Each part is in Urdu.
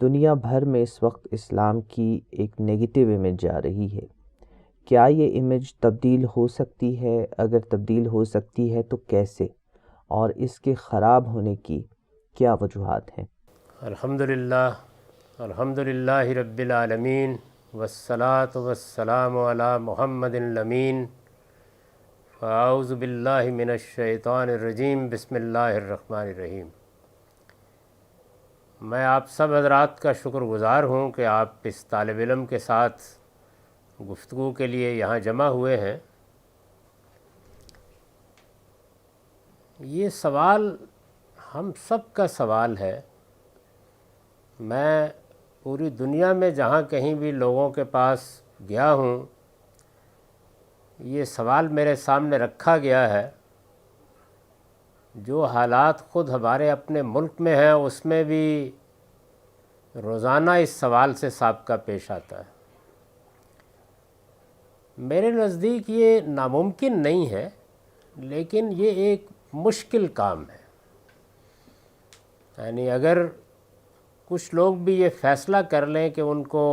دنیا بھر میں اس وقت اسلام کی ایک نگیٹو امیج جا رہی ہے۔ کیا یہ امیج تبدیل ہو سکتی ہے؟ اگر تبدیل ہو سکتی ہے تو کیسے؟ اور اس کے خراب ہونے کی کیا وجوہات ہیں؟ الحمدللہ رب العالمین والصلاة والسلام علی محمد الامین۔ فاعوذ باللہ من الشیطان الرجیم، بسم اللہ الرحمن الرحیم۔ میں آپ سب حضرات کا شکر گزار ہوں کہ آپ اس طالب علم کے ساتھ گفتگو کے لیے یہاں جمع ہوئے ہیں۔ یہ سوال ہم سب کا سوال ہے۔ میں پوری دنیا میں جہاں کہیں بھی لوگوں کے پاس گیا ہوں، یہ سوال میرے سامنے رکھا گیا ہے۔ جو حالات خود ہمارے اپنے ملک میں ہیں اس میں بھی روزانہ اس سوال سے سابقہ پیش آتا ہے۔ میرے نزدیک یہ ناممکن نہیں ہے، لیکن یہ ایک مشکل کام ہے۔ یعنی اگر کچھ لوگ بھی یہ فیصلہ کر لیں کہ ان کو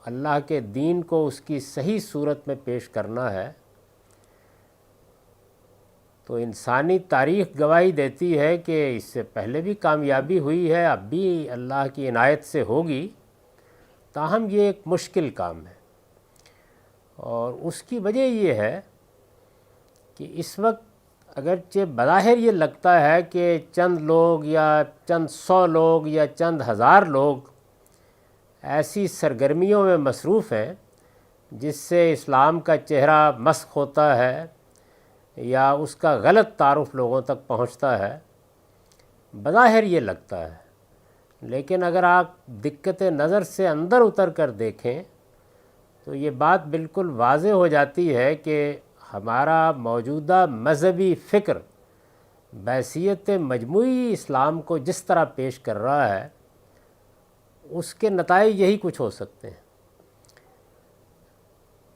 اللہ کے دین کو اس کی صحیح صورت میں پیش کرنا ہے، تو انسانی تاریخ گواہی دیتی ہے کہ اس سے پہلے بھی کامیابی ہوئی ہے، اب بھی اللہ کی عنایت سے ہوگی، تاہم یہ ایک مشکل کام ہے۔ اور اس کی وجہ یہ ہے کہ اس وقت اگرچہ بظاہر یہ لگتا ہے کہ چند لوگ یا چند 100 لوگ یا چند ہزار لوگ ایسی سرگرمیوں میں مصروف ہیں جس سے اسلام کا چہرہ مسخ ہوتا ہے یا اس کا غلط تعارف لوگوں تک پہنچتا ہے، بظاہر یہ لگتا ہے۔ لیکن اگر آپ دقت نظر سے اندر اتر کر دیکھیں تو یہ بات بالکل واضح ہو جاتی ہے کہ ہمارا موجودہ مذہبی فکر بحیثیت مجموعی اسلام کو جس طرح پیش کر رہا ہے، اس کے نتائج یہی کچھ ہو سکتے ہیں۔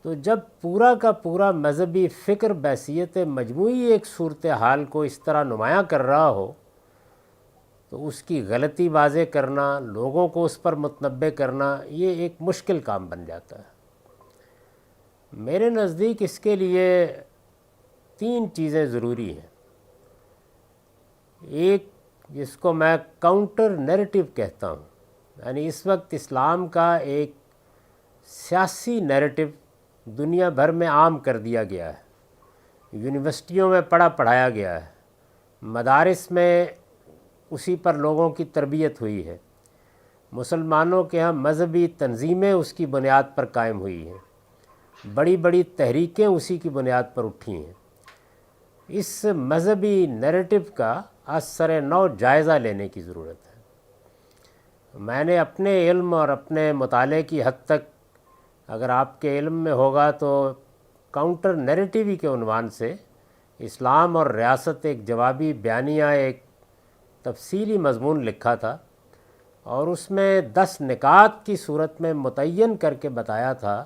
تو جب پورا کا پورا مذہبی فکر بحیثیت مجموعی ایک صورتحال کو اس طرح نمایاں کر رہا ہو، تو اس کی غلطی واضح کرنا، لوگوں کو اس پر متنبع کرنا، یہ ایک مشکل کام بن جاتا ہے۔ میرے نزدیک اس کے لیے 3 چیزیں ضروری ہیں۔ ایک، جس کو میں کاؤنٹر نیریٹو کہتا ہوں، یعنی اس وقت اسلام کا ایک سیاسی نیریٹو دنیا بھر میں عام کر دیا گیا ہے، یونیورسٹیوں میں پڑھایا گیا ہے، مدارس میں اسی پر لوگوں کی تربیت ہوئی ہے، مسلمانوں کے ہاں مذہبی تنظیمیں اس کی بنیاد پر قائم ہوئی ہیں، بڑی بڑی تحریکیں اسی کی بنیاد پر اٹھی ہیں۔ اس مذہبی نیریٹو کا از سر نو جائزہ لینے کی ضرورت ہے۔ میں نے اپنے علم اور اپنے مطالعے کی حد تک، اگر آپ کے علم میں ہوگا تو کاؤنٹر نیریٹیوی کے عنوان سے اسلام اور ریاست ایک جوابی بیانیہ، ایک تفصیلی مضمون لکھا تھا، اور اس میں 10 نکات کی صورت میں متعین کر کے بتایا تھا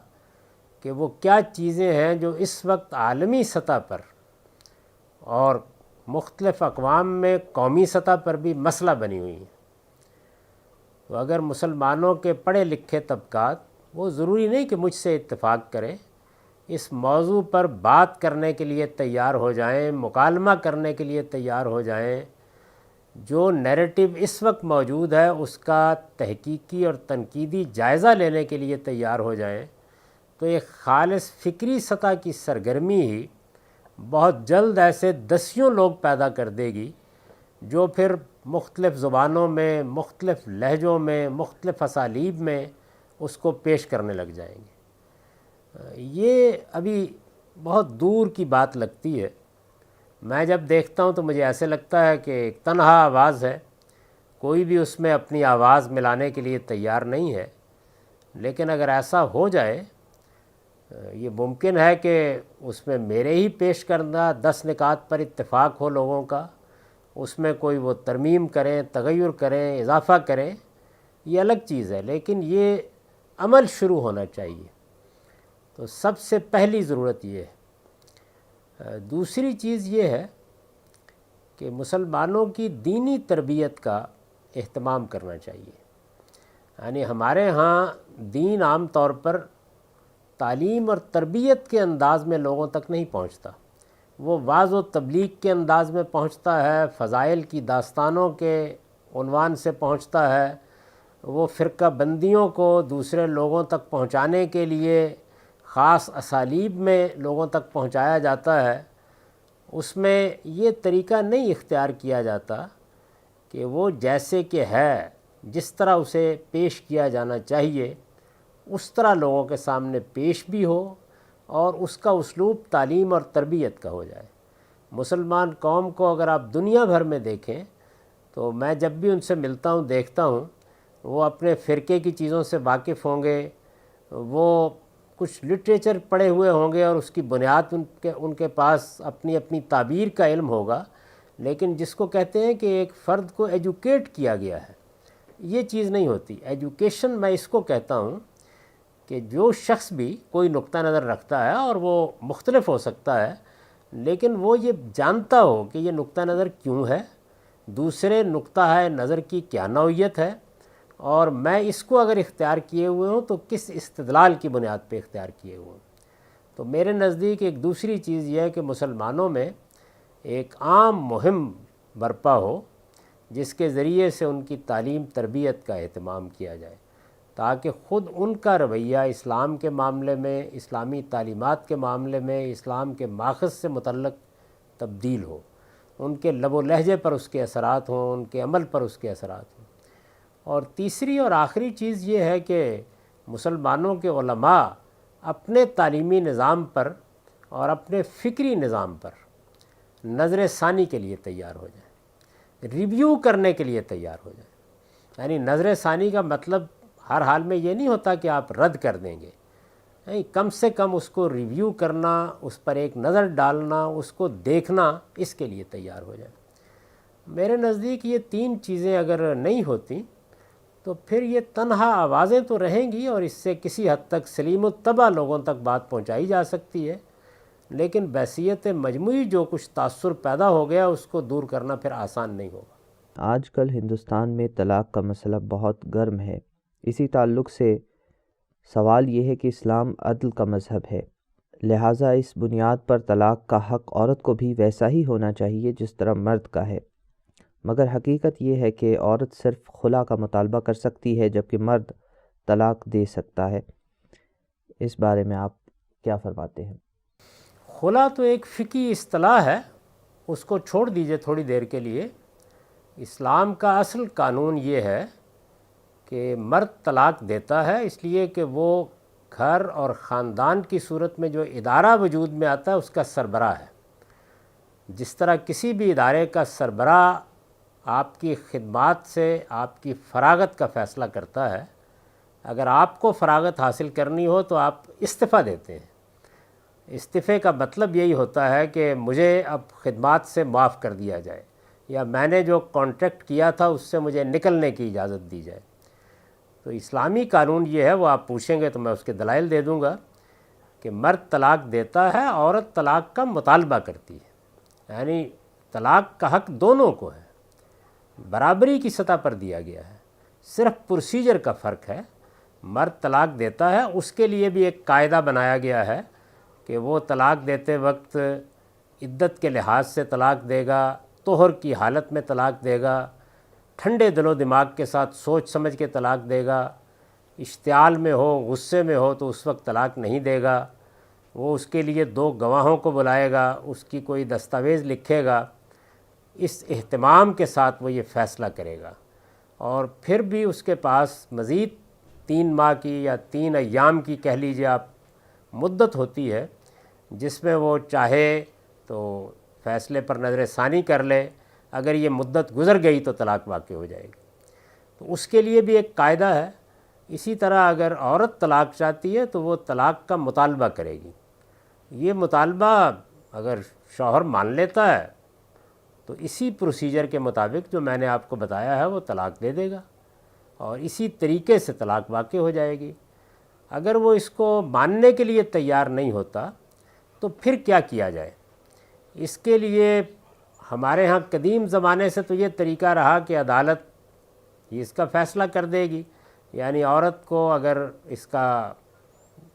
کہ وہ کیا چیزیں ہیں جو اس وقت عالمی سطح پر اور مختلف اقوام میں قومی سطح پر بھی مسئلہ بنی ہوئی ہیں۔ تو اگر مسلمانوں کے پڑھے لکھے طبقات، وہ ضروری نہیں کہ مجھ سے اتفاق کریں، اس موضوع پر بات کرنے کے لیے تیار ہو جائیں، مکالمہ کرنے کے لیے تیار ہو جائیں، جو نیریٹو اس وقت موجود ہے اس کا تحقیقی اور تنقیدی جائزہ لینے کے لیے تیار ہو جائیں، تو ایک خالص فکری سطح کی سرگرمی ہی بہت جلد ایسے دسیوں لوگ پیدا کر دے گی جو پھر مختلف زبانوں میں، مختلف لہجوں میں، مختلف اسالیب میں اس کو پیش کرنے لگ جائیں گے۔ یہ ابھی بہت دور کی بات لگتی ہے۔ میں جب دیکھتا ہوں تو مجھے ایسے لگتا ہے کہ ایک تنہا آواز ہے، کوئی بھی اس میں اپنی آواز ملانے کے لیے تیار نہیں ہے۔ لیکن اگر ایسا ہو جائے، یہ ممکن ہے کہ اس میں میرے ہی پیش کردہ 10 نکات پر اتفاق ہو لوگوں کا، اس میں کوئی وہ ترمیم کریں، تغیر کریں، اضافہ کریں، یہ الگ چیز ہے، لیکن یہ عمل شروع ہونا چاہیے۔ تو سب سے پہلی ضرورت یہ ہے۔ دوسری چیز یہ ہے کہ مسلمانوں کی دینی تربیت کا اہتمام کرنا چاہیے۔ یعنی ہمارے ہاں دین عام طور پر تعلیم اور تربیت کے انداز میں لوگوں تک نہیں پہنچتا، وہ واعظ و تبلیغ کے انداز میں پہنچتا ہے، فضائل کی داستانوں کے عنوان سے پہنچتا ہے، وہ فرقہ بندیوں کو دوسرے لوگوں تک پہنچانے کے لیے خاص اسالیب میں لوگوں تک پہنچایا جاتا ہے۔ اس میں یہ طریقہ نہیں اختیار کیا جاتا کہ وہ جیسے کہ ہے، جس طرح اسے پیش کیا جانا چاہیے اس طرح لوگوں کے سامنے پیش بھی ہو، اور اس کا اسلوب تعلیم اور تربیت کا ہو جائے۔ مسلمان قوم کو اگر آپ دنیا بھر میں دیکھیں تو میں جب بھی ان سے ملتا ہوں دیکھتا ہوں، وہ اپنے فرقے کی چیزوں سے واقف ہوں گے، وہ کچھ لٹریچر پڑھے ہوئے ہوں گے اور اس کی بنیاد ان کے پاس اپنی اپنی تعبیر کا علم ہوگا، لیکن جس کو کہتے ہیں کہ ایک فرد کو ایجوکیٹ کیا گیا ہے، یہ چیز نہیں ہوتی۔ ایجوکیشن میں اس کو کہتا ہوں کہ جو شخص بھی کوئی نقطہ نظر رکھتا ہے، اور وہ مختلف ہو سکتا ہے، لیکن وہ یہ جانتا ہو کہ یہ نقطہ نظر کیوں ہے، دوسرے نقطہ ہے نظر کی کیا نوعیت ہے، اور میں اس کو اگر اختیار کیے ہوئے ہوں تو کس استدلال کی بنیاد پہ اختیار کیے ہوئے ہوں۔ تو میرے نزدیک ایک دوسری چیز یہ ہے کہ مسلمانوں میں ایک عام مہم برپا ہو جس کے ذریعے سے ان کی تعلیم تربیت کا اہتمام کیا جائے، تاکہ خود ان کا رویہ اسلام کے معاملے میں، اسلامی تعلیمات کے معاملے میں، اسلام کے ماخذ سے متعلق تبدیل ہو، ان کے لب و لہجے پر اس کے اثرات ہوں، ان کے عمل پر اس کے اثرات ہوں۔ اور تیسری اور آخری چیز یہ ہے کہ مسلمانوں کے علماء اپنے تعلیمی نظام پر اور اپنے فکری نظام پر نظر ثانی کے لیے تیار ہو جائیں، ریویو کرنے کے لیے تیار ہو جائیں۔ یعنی نظر ثانی کا مطلب ہر حال میں یہ نہیں ہوتا کہ آپ رد کر دیں گے، نہیں، کم سے کم اس کو ریویو کرنا، اس پر ایک نظر ڈالنا، اس کو دیکھنا، اس کے لیے تیار ہو جائیں۔ میرے نزدیک یہ تین چیزیں اگر نہیں ہوتی تو پھر یہ تنہا آوازیں تو رہیں گی، اور اس سے کسی حد تک سلیم الطبع لوگوں تک بات پہنچائی جا سکتی ہے، لیکن بحیثیت مجموعی جو کچھ تاثر پیدا ہو گیا اس کو دور کرنا پھر آسان نہیں ہوگا۔ آج کل ہندوستان میں طلاق کا مسئلہ بہت گرم ہے۔ اسی تعلق سے سوال یہ ہے کہ اسلام عدل کا مذہب ہے، لہٰذا اس بنیاد پر طلاق کا حق عورت کو بھی ویسا ہی ہونا چاہیے جس طرح مرد کا ہے، مگر حقیقت یہ ہے کہ عورت صرف خلا کا مطالبہ کر سکتی ہے جبکہ مرد طلاق دے سکتا ہے۔ اس بارے میں آپ کیا فرماتے ہیں؟ خلا تو ایک فقہی اصطلاح ہے، اس کو چھوڑ دیجئے تھوڑی دیر کے لیے۔ اسلام کا اصل قانون یہ ہے کہ مرد طلاق دیتا ہے اس لیے کہ وہ گھر اور خاندان کی صورت میں جو ادارہ وجود میں آتا ہے اس کا سربراہ ہے۔ جس طرح کسی بھی ادارے کا سربراہ آپ کی خدمات سے آپ کی فراغت کا فیصلہ کرتا ہے، اگر آپ کو فراغت حاصل کرنی ہو تو آپ استعفیٰ دیتے ہیں۔ استعفے کا مطلب یہی ہوتا ہے کہ مجھے اب خدمات سے معاف کر دیا جائے، یا میں نے جو کانٹریکٹ کیا تھا اس سے مجھے نکلنے کی اجازت دی جائے۔ تو اسلامی قانون یہ ہے، وہ آپ پوچھیں گے تو میں اس کے دلائل دے دوں گا، کہ مرد طلاق دیتا ہے، عورت طلاق کا مطالبہ کرتی ہے، یعنی طلاق کا حق دونوں کو ہے، برابری کی سطح پر دیا گیا ہے، صرف پروسیجر کا فرق ہے۔ مرد طلاق دیتا ہے، اس کے لیے بھی ایک قاعدہ بنایا گیا ہے کہ وہ طلاق دیتے وقت عدت کے لحاظ سے طلاق دے گا، طہر کی حالت میں طلاق دے گا، ٹھنڈے دل و دماغ کے ساتھ سوچ سمجھ کے طلاق دے گا، اشتعال میں ہو، غصے میں ہو تو اس وقت طلاق نہیں دے گا، وہ اس کے لیے 2 گواہوں کو بلائے گا، اس کی کوئی دستاویز لکھے گا، اس اہتمام کے ساتھ وہ یہ فیصلہ کرے گا، اور پھر بھی اس کے پاس مزید 3 ماہ کی یا 3 ایام کی کہہ لیجیے آپ مدت ہوتی ہے، جس میں وہ چاہے تو فیصلے پر نظر ثانی کر لے، اگر یہ مدت گزر گئی تو طلاق واقع ہو جائے گی۔ تو اس کے لیے بھی ایک قاعدہ ہے۔ اسی طرح اگر عورت طلاق چاہتی ہے تو وہ طلاق کا مطالبہ کرے گی، یہ مطالبہ اگر شوہر مان لیتا ہے تو اسی پروسیجر کے مطابق جو میں نے آپ کو بتایا ہے وہ طلاق دے دے گا، اور اسی طریقے سے طلاق واقع ہو جائے گی۔ اگر وہ اس کو ماننے کے لیے تیار نہیں ہوتا تو پھر کیا کیا جائے؟ اس کے لیے ہمارے ہاں قدیم زمانے سے تو یہ طریقہ رہا کہ عدالت اس کا فیصلہ کر دے گی، یعنی عورت کو اگر اس کا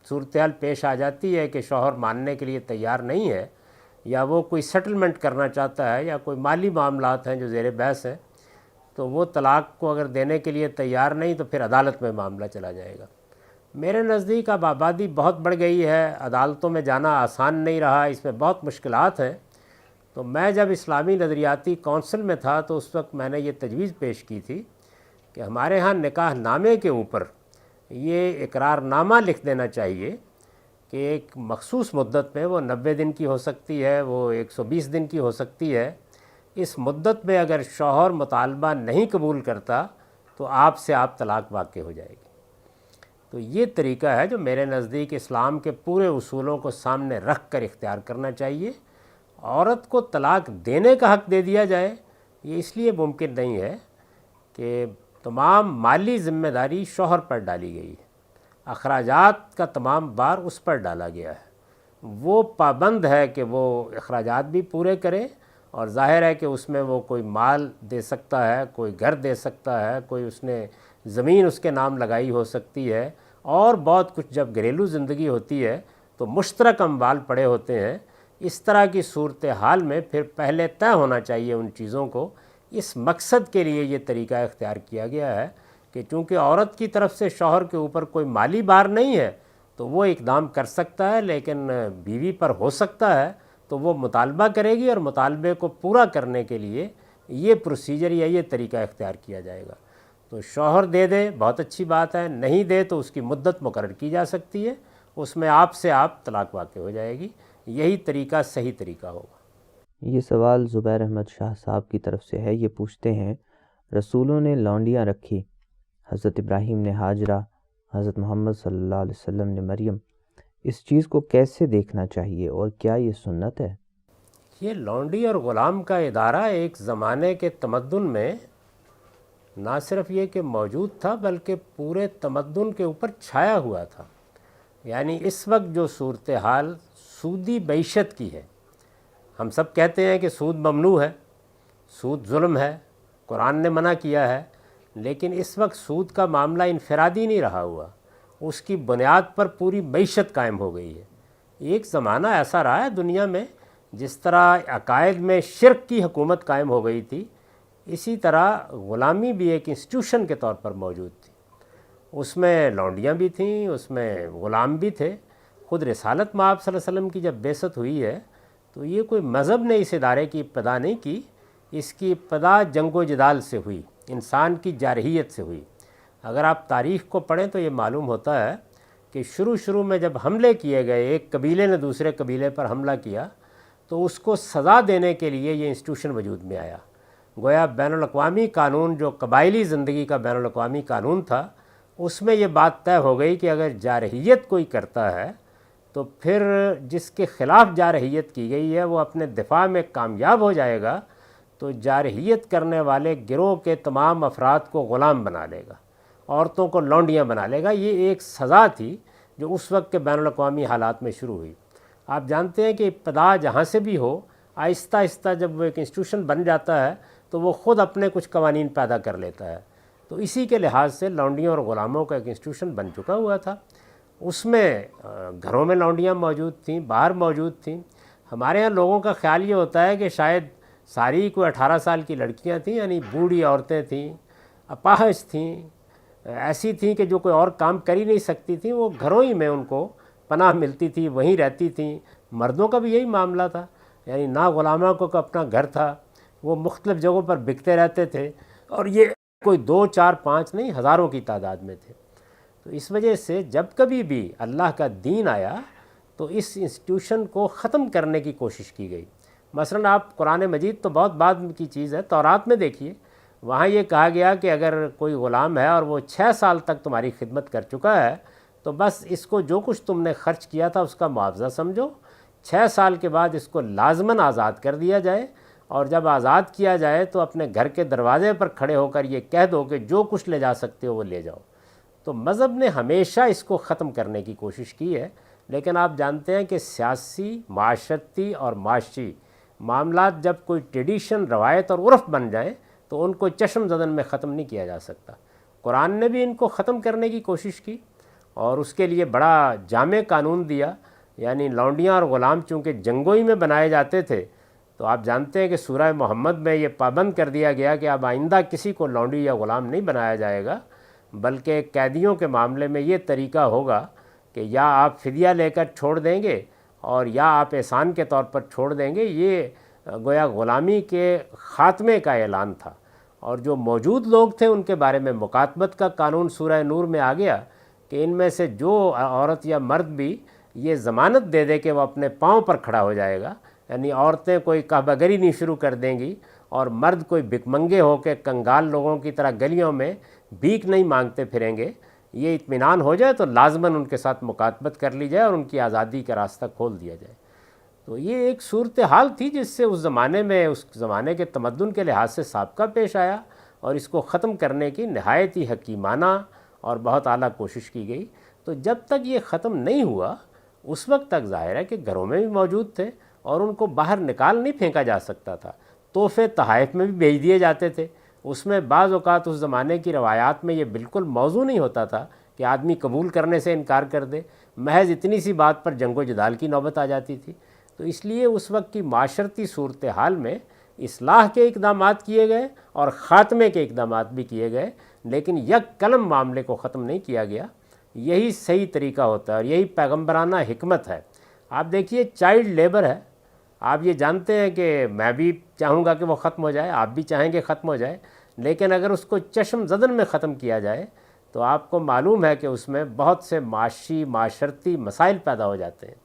صورتحال پیش آ جاتی ہے کہ شوہر ماننے کے لیے تیار نہیں ہے، یا وہ کوئی سیٹلمنٹ کرنا چاہتا ہے، یا کوئی مالی معاملات ہیں جو زیر بحث ہیں، تو وہ طلاق کو اگر دینے کے لیے تیار نہیں تو پھر عدالت میں معاملہ چلا جائے گا۔ میرے نزدیک اب آبادی بہت بڑھ گئی ہے، عدالتوں میں جانا آسان نہیں رہا، اس میں بہت مشکلات ہیں۔ تو میں جب اسلامی نظریاتی کونسل میں تھا تو اس وقت میں نے یہ تجویز پیش کی تھی کہ ہمارے ہاں نکاح نامے کے اوپر یہ اقرار نامہ لکھ دینا چاہیے کہ ایک مخصوص مدت میں، وہ 90 دن کی ہو سکتی ہے، وہ 120 دن کی ہو سکتی ہے، اس مدت میں اگر شوہر مطالبہ نہیں قبول کرتا تو آپ سے طلاق واقع ہو جائے گی۔ تو یہ طریقہ ہے جو میرے نزدیک اسلام کے پورے اصولوں کو سامنے رکھ کر اختیار کرنا چاہیے۔ عورت کو طلاق دینے کا حق دے دیا جائے، یہ اس لیے ممکن نہیں ہے کہ تمام مالی ذمہ داری شوہر پر ڈالی گئی ہے، اخراجات کا تمام بار اس پر ڈالا گیا ہے، وہ پابند ہے کہ وہ اخراجات بھی پورے کرے، اور ظاہر ہے کہ اس میں وہ کوئی مال دے سکتا ہے، کوئی گھر دے سکتا ہے، کوئی اس نے زمین اس کے نام لگائی ہو سکتی ہے، اور بہت کچھ جب گھریلو زندگی ہوتی ہے تو مشترک اموال پڑے ہوتے ہیں۔ اس طرح کی صورتحال میں پھر پہلے طے ہونا چاہیے ان چیزوں کو۔ اس مقصد کے لیے یہ طریقہ اختیار کیا گیا ہے کہ چونکہ عورت کی طرف سے شوہر کے اوپر کوئی مالی بار نہیں ہے تو وہ اقدام کر سکتا ہے، لیکن بیوی پر ہو سکتا ہے تو وہ مطالبہ کرے گی، اور مطالبے کو پورا کرنے کے لیے یہ پروسیجر یا یہ طریقہ اختیار کیا جائے گا۔ تو شوہر دے دے بہت اچھی بات ہے، نہیں دے تو اس کی مدت مقرر کی جا سکتی ہے، اس میں آپ سے طلاق واقع ہو جائے گی۔ یہی طریقہ صحیح طریقہ ہوگا۔ یہ سوال زبیر احمد شاہ صاحب کی طرف سے ہے۔ یہ پوچھتے ہیں، رسولوں نے لونڈیاں رکھی، حضرت ابراہیم نے ہاجرہ، حضرت محمد صلی اللہ علیہ وسلم نے مریم، اس چیز کو کیسے دیکھنا چاہیے اور کیا یہ سنت ہے؟ یہ لونڈی اور غلام کا ادارہ ایک زمانے کے تمدن میں نہ صرف یہ کہ موجود تھا بلکہ پورے تمدن کے اوپر چھایا ہوا تھا۔ یعنی اس وقت جو صورتحال سودی معیشت کی ہے، ہم سب کہتے ہیں کہ سود ممنوع ہے، سود ظلم ہے، قرآن نے منع کیا ہے، لیکن اس وقت سود کا معاملہ انفرادی نہیں رہا ہوا، اس کی بنیاد پر پوری معیشت قائم ہو گئی ہے۔ ایک زمانہ ایسا رہا ہے دنیا میں جس طرح عقائد میں شرک کی حکومت قائم ہو گئی تھی، اسی طرح غلامی بھی ایک انسٹیٹیوشن کے طور پر موجود تھی۔ اس میں لونڈیاں بھی تھیں، اس میں غلام بھی تھے۔ خود رسالت مآب صلی اللہ علیہ وسلم کی جب بعثت ہوئی ہے تو یہ کوئی مذہب نے اس ادارے کی ابتدا نہیں کی، اس کی ابتدا جنگ و جدال سے ہوئی، انسان کی جارحیت سے ہوئی۔ اگر آپ تاریخ کو پڑھیں تو یہ معلوم ہوتا ہے کہ شروع میں جب حملے کیے گئے، ایک قبیلے نے دوسرے قبیلے پر حملہ کیا تو اس کو سزا دینے کے لیے یہ انسٹیٹیوشن وجود میں آیا۔ گویا بین الاقوامی قانون جو قبائلی زندگی کا بین الاقوامی قانون تھا، اس میں یہ بات طے ہو گئی کہ اگر جارحیت کوئی کرتا ہے تو پھر جس کے خلاف جارحیت کی گئی ہے وہ اپنے دفاع میں کامیاب ہو جائے گا تو جارحیت کرنے والے گروہ کے تمام افراد کو غلام بنا لے گا، عورتوں کو لونڈیاں بنا لے گا۔ یہ ایک سزا تھی جو اس وقت کے بین الاقوامی حالات میں شروع ہوئی۔ آپ جانتے ہیں کہ ابتدا جہاں سے بھی ہو، آہستہ آہستہ جب وہ ایک انسٹیٹیوشن بن جاتا ہے تو وہ خود اپنے کچھ قوانین پیدا کر لیتا ہے۔ تو اسی کے لحاظ سے لونڈیوں اور غلاموں کا ایک انسٹیٹیوشن بن چکا ہوا تھا۔ اس میں گھروں میں لونڈیاں موجود تھیں، باہر موجود تھیں۔ ہمارے ہاں لوگوں کا خیال یہ ہوتا ہے کہ شاید ساری کوئی 18 سال کی لڑکیاں تھیں، یعنی بوڑھی عورتیں تھیں، اپاہج تھیں، ایسی تھیں کہ جو کوئی اور کام کر ہی نہیں سکتی تھیں، وہ گھروں ہی میں ان کو پناہ ملتی تھی، وہیں رہتی تھیں۔ مردوں کا بھی یہی معاملہ تھا، یعنی نہ غلاموں کو اپنا گھر تھا، وہ مختلف جگہوں پر بکتے رہتے تھے، اور یہ کوئی 2 4 5 نہیں، ہزاروں کی تعداد میں تھے۔ تو اس وجہ سے جب کبھی بھی اللہ کا دین آیا تو اس انسٹیٹیوشن کو ختم کرنے کی کوشش کی گئی۔ مثلا آپ قرآن مجید تو بہت بعد کی چیز ہے، تورات میں دیکھیے، وہاں یہ کہا گیا کہ اگر کوئی غلام ہے اور وہ 6 سال تک تمہاری خدمت کر چکا ہے تو بس اس کو جو کچھ تم نے خرچ کیا تھا اس کا معاوضہ سمجھو، 6 سال کے بعد اس کو لازماً آزاد کر دیا جائے، اور جب آزاد کیا جائے تو اپنے گھر کے دروازے پر کھڑے ہو کر یہ کہہ دو کہ جو کچھ لے جا سکتے ہو وہ لے جاؤ۔ تو مذہب نے ہمیشہ اس کو ختم کرنے کی کوشش کی ہے، لیکن آپ جانتے ہیں کہ سیاسی، معاشرتی اور معاشی معاملات جب کوئی ٹریڈیشن، روایت اور عرف بن جائیں تو ان کو چشم زدن میں ختم نہیں کیا جا سکتا، قرآن نے بھی ان کو ختم کرنے کی کوشش کی اور اس کے لیے بڑا جامع قانون دیا. یعنی لونڈیاں اور غلام چونکہ جنگوئی میں بنائے جاتے تھے تو آپ جانتے ہیں کہ سورہ محمد میں یہ پابند کر دیا گیا کہ اب آئندہ کسی کو لونڈی یا غلام نہیں بنایا جائے گا، بلکہ قیدیوں کے معاملے میں یہ طریقہ ہوگا کہ یا آپ فدیہ لے کر چھوڑ دیں گے اور یا آپ احسان کے طور پر چھوڑ دیں گے. یہ گویا غلامی کے خاتمے کا اعلان تھا. اور جو موجود لوگ تھے ان کے بارے میں مکاتبت کا قانون سورہ نور میں آ گیا کہ ان میں سے جو عورت یا مرد بھی یہ ضمانت دے دے کہ وہ اپنے پاؤں پر کھڑا ہو جائے گا، یعنی عورتیں کوئی کہبگری نہیں شروع کر دیں گی اور مرد کوئی بھکمنگے ہو کے کنگال لوگوں کی طرح گلیوں میں بھیک نہیں مانگتے پھریں گے، یہ اطمینان ہو جائے تو لازماً ان کے ساتھ مکاتبت کر لی جائے اور ان کی آزادی کا راستہ کھول دیا جائے. تو یہ ایک صورتحال تھی جس سے اس زمانے میں اس زمانے کے تمدن کے لحاظ سے سابقہ پیش آیا اور اس کو ختم کرنے کی نہایت ہی حکیمانہ اور بہت اعلیٰ کوشش کی گئی. تو جب تک یہ ختم نہیں ہوا اس وقت تک ظاہر ہے کہ گھروں میں بھی موجود تھے اور ان کو باہر نکال نہیں پھینکا جا سکتا تھا. تحفے تحائف میں بھی بھیج دیے جاتے تھے. اس میں بعض اوقات اس زمانے کی روایات میں یہ بالکل موضوع نہیں ہوتا تھا کہ آدمی قبول کرنے سے انکار کر دے، محض اتنی سی بات پر جنگ و جدال کی نوبت آ جاتی تھی. تو اس لیے اس وقت کی معاشرتی صورتحال میں اصلاح کے اقدامات کیے گئے اور خاتمے کے اقدامات بھی کیے گئے، لیکن یک قلم معاملے کو ختم نہیں کیا گیا. یہی صحیح طریقہ ہوتا ہے اور یہی پیغمبرانہ حکمت ہے. آپ دیکھیے چائلڈ لیبر ہے، آپ یہ جانتے ہیں کہ میں بھی چاہوں گا کہ وہ ختم ہو جائے، آپ بھی چاہیں گے ختم ہو جائے، لیکن اگر اس کو چشم زدن میں ختم کیا جائے تو آپ کو معلوم ہے کہ اس میں بہت سے معاشی معاشرتی مسائل پیدا ہو جاتے ہیں.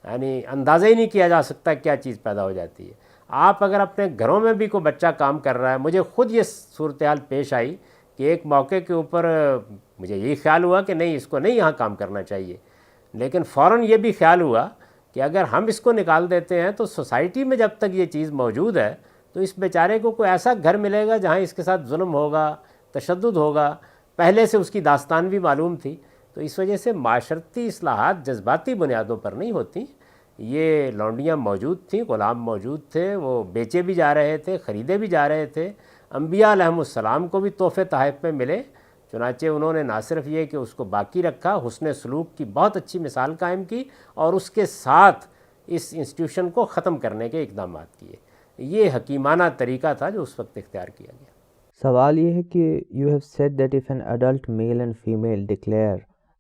یعنی اندازہ ہی نہیں کیا جا سکتا کیا چیز پیدا ہو جاتی ہے. آپ اگر اپنے گھروں میں بھی کوئی بچہ کام کر رہا ہے، مجھے خود یہ صورتحال پیش آئی کہ ایک موقع کے اوپر مجھے یہی خیال ہوا کہ نہیں اس کو نہیں یہاں کام کرنا چاہیے، لیکن فوراً یہ بھی خیال ہوا کہ اگر ہم اس کو نکال دیتے ہیں تو سوسائٹی میں جب تک یہ چیز موجود ہے تو اس بیچارے کو کوئی ایسا گھر ملے گا جہاں اس کے ساتھ ظلم ہوگا، تشدد ہوگا. پہلے سے اس کی داستان بھی معلوم تھی. تو اس وجہ سے معاشرتی اصلاحات جذباتی بنیادوں پر نہیں ہوتی. یہ لونڈیاں موجود تھیں، غلام موجود تھے، وہ بیچے بھی جا رہے تھے، خریدے بھی جا رہے تھے. انبیاء علیہم السلام کو بھی تحفے تحائف میں ملے، چنانچہ انہوں نے نہ صرف یہ کہ اس کو باقی رکھا، حسن سلوک کی بہت اچھی مثال قائم کی اور اس کے ساتھ اس انسٹیٹیوشن کو ختم کرنے کے اقدامات کیے. یہ حکیمانہ طریقہ تھا جو اس وقت اختیار کیا گیا. سوال یہ ہے کہ you have said that if an adult male and female declare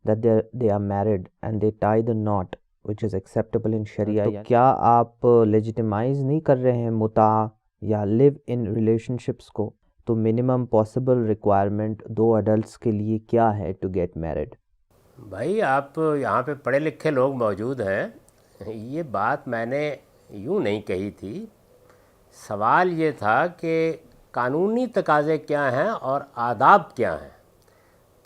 that they are married and they tie the knot which is acceptable in Sharia, تو کیا آپ legitimize نہیں کر رہے ہیں متاع یا live in relationships کو؟ تو minimum possible requirement دو adults کے لیے کیا ہے to get married؟ بھائی آپ یہاں پہ پڑھے لکھے لوگ موجود ہیں، یہ بات میں نے یوں نہیں کہی تھی. سوال یہ تھا کہ قانونی تقاضے کیا ہیں اور آداب کیا ہیں.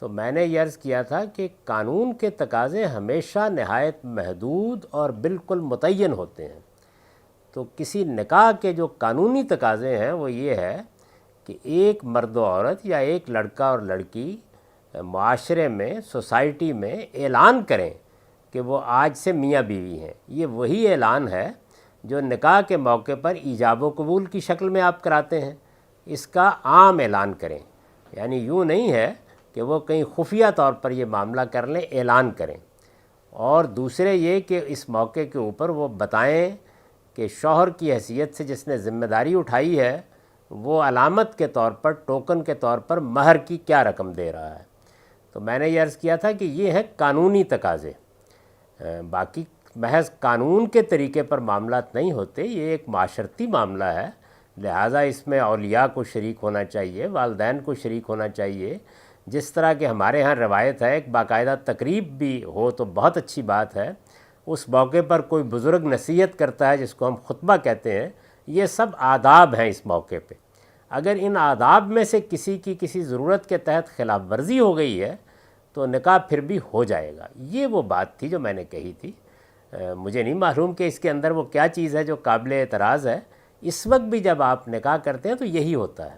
تو میں نے یہ عرض کیا تھا کہ قانون کے تقاضے ہمیشہ نہایت محدود اور بالکل متعین ہوتے ہیں. تو کسی نکاح کے جو قانونی تقاضے ہیں وہ یہ ہے کہ ایک مرد و عورت یا ایک لڑکا اور لڑکی معاشرے میں، سوسائٹی میں اعلان کریں کہ وہ آج سے میاں بیوی ہیں. یہ وہی اعلان ہے جو نکاح کے موقع پر ایجاب و قبول کی شکل میں آپ کراتے ہیں. اس کا عام اعلان کریں، یعنی یوں نہیں ہے کہ وہ کہیں خفیہ طور پر یہ معاملہ کر لیں، اعلان کریں. اور دوسرے یہ کہ اس موقع کے اوپر وہ بتائیں کہ شوہر کی حیثیت سے جس نے ذمہ داری اٹھائی ہے وہ علامت کے طور پر، ٹوکن کے طور پر مہر کی کیا رقم دے رہا ہے. تو میں نے یہ عرض کیا تھا کہ یہ ہے قانونی تقاضے. باقی محض قانون کے طریقے پر معاملات نہیں ہوتے، یہ ایک معاشرتی معاملہ ہے، لہٰذا اس میں اولیاء کو شریک ہونا چاہیے، والدین کو شریک ہونا چاہیے. جس طرح کہ ہمارے ہاں روایت ہے ایک باقاعدہ تقریب بھی ہو تو بہت اچھی بات ہے، اس موقع پر کوئی بزرگ نصیحت کرتا ہے جس کو ہم خطبہ کہتے ہیں. یہ سب آداب ہیں اس موقع پہ. اگر ان آداب میں سے کسی کی کسی ضرورت کے تحت خلاف ورزی ہو گئی ہے تو نکاح پھر بھی ہو جائے گا. یہ وہ بات تھی جو میں نے کہی تھی. مجھے نہیں معلوم کہ اس کے اندر وہ کیا چیز ہے جو قابل اعتراض ہے. اس وقت بھی جب آپ نکاح کرتے ہیں تو یہی ہوتا ہے،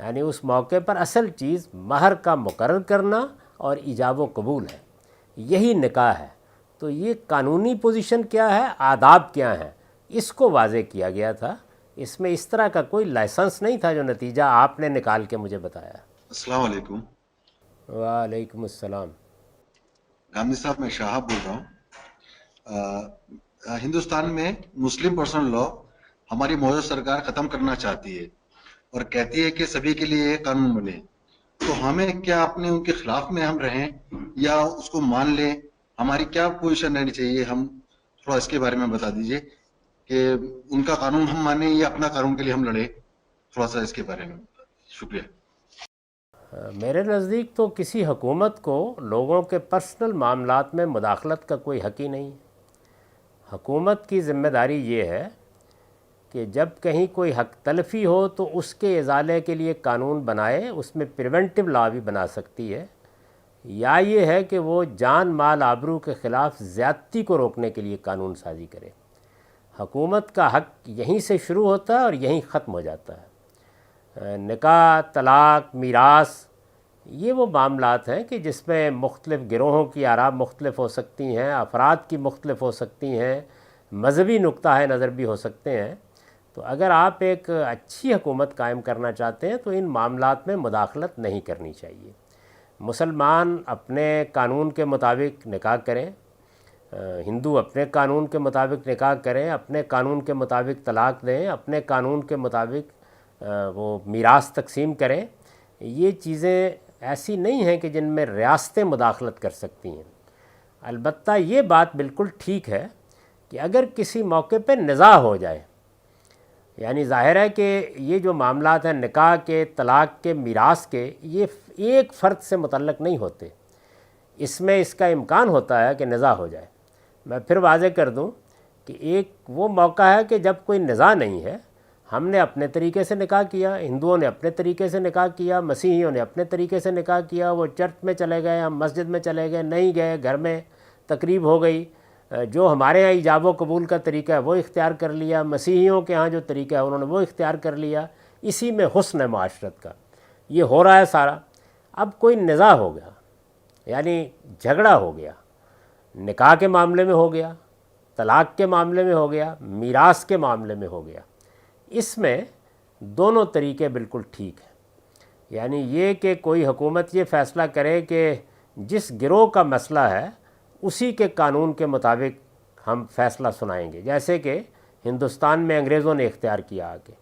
یعنی اس موقع پر اصل چیز مہر کا مقرر کرنا اور ایجاب و قبول ہے، یہی نکاح ہے. تو یہ قانونی پوزیشن کیا ہے، آداب کیا ہیں، اس کو واضح کیا گیا تھا. اس میں اس طرح کا کوئی لائسنس نہیں تھا جو نتیجہ آپ نے نکال کے مجھے بتایا. السلام علیکم. وعلیکم السلام۔ گاندھی صاحب، میں شہاب بول رہا ہوں۔ ہندوستان میں مسلم پرسنل لا ہماری موجودہ سرکار ختم کرنا چاہتی ہے اور کہتی ہے کہ سبھی کے لیے قانون بنے، تو ہمیں کیا اپنے ان کے خلاف میں ہم رہیں یا اس کو مان لیں؟ ہماری کیا پوزیشن رہنی چاہیے؟ ہم تھوڑا اس کے بارے میں بتا دیجئے کہ ان کا قانون ہم مانیں یا اپنا قانون کے لیے ہم لڑیں، تھوڑا سا اس کے بارے میں شکریہ۔ میرے نزدیک تو کسی حکومت کو لوگوں کے پرسنل معاملات میں مداخلت کا کوئی حق ہی نہیں۔ حکومت کی ذمہ داری یہ ہے کہ جب کہیں کوئی حق تلفی ہو تو اس کے ازالے کے لیے قانون بنائے، اس میں پریونٹیو لا بھی بنا سکتی ہے، یا یہ ہے کہ وہ جان مال آبرو کے خلاف زیادتی کو روکنے کے لیے قانون سازی کرے۔ حکومت کا حق یہیں سے شروع ہوتا ہے اور یہیں ختم ہو جاتا ہے۔ نکاح، طلاق، میراث، یہ وہ معاملات ہیں کہ جس میں مختلف گروہوں کی آراء مختلف ہو سکتی ہیں، افراد کی مختلف ہو سکتی ہیں، مذہبی نقطہ نظر بھی ہو سکتے ہیں۔ تو اگر آپ ایک اچھی حکومت قائم کرنا چاہتے ہیں تو ان معاملات میں مداخلت نہیں کرنی چاہیے۔ مسلمان اپنے قانون کے مطابق نکاح کریں، ہندو اپنے قانون کے مطابق نکاح کریں، اپنے قانون کے مطابق طلاق دیں، اپنے قانون کے مطابق وہ میراث تقسیم کریں۔ یہ چیزیں ایسی نہیں ہیں کہ جن میں ریاستیں مداخلت کر سکتی ہیں۔ البتہ یہ بات بالکل ٹھیک ہے کہ اگر کسی موقع پہ نزاع ہو جائے، یعنی ظاہر ہے کہ یہ جو معاملات ہیں نکاح کے، طلاق کے، میراث کے، یہ ایک فرد سے متعلق نہیں ہوتے، اس میں اس کا امکان ہوتا ہے کہ نزاع ہو جائے۔ میں پھر واضح کر دوں کہ ایک وہ موقع ہے کہ جب کوئی نزاع نہیں ہے، ہم نے اپنے طریقے سے نکاح کیا، ہندوؤں نے اپنے طریقے سے نکاح کیا، مسیحیوں نے اپنے طریقے سے نکاح کیا، وہ چرچ میں چلے گئے، ہم مسجد میں چلے گئے، نہیں گئے، گھر میں تقریب ہو گئی، جو ہمارے ہاں ایجاب و قبول کا طریقہ ہے وہ اختیار کر لیا، مسیحیوں کے ہاں جو طریقہ ہے انہوں نے وہ اختیار کر لیا۔ اسی میں حسن ہے معاشرت کا، یہ ہو رہا ہے سارا۔ اب کوئی نزاع ہو گیا، یعنی جھگڑا ہو گیا، نکاح کے معاملے میں ہو گیا، طلاق کے معاملے میں ہو گیا، میراث کے معاملے میں ہو گیا، اس میں دونوں طریقے بالکل ٹھیک ہیں۔ یعنی یہ کہ کوئی حکومت یہ فیصلہ کرے کہ جس گروہ کا مسئلہ ہے اسی کے قانون کے مطابق ہم فیصلہ سنائیں گے، جیسے کہ ہندوستان میں انگریزوں نے اختیار کیا آگے۔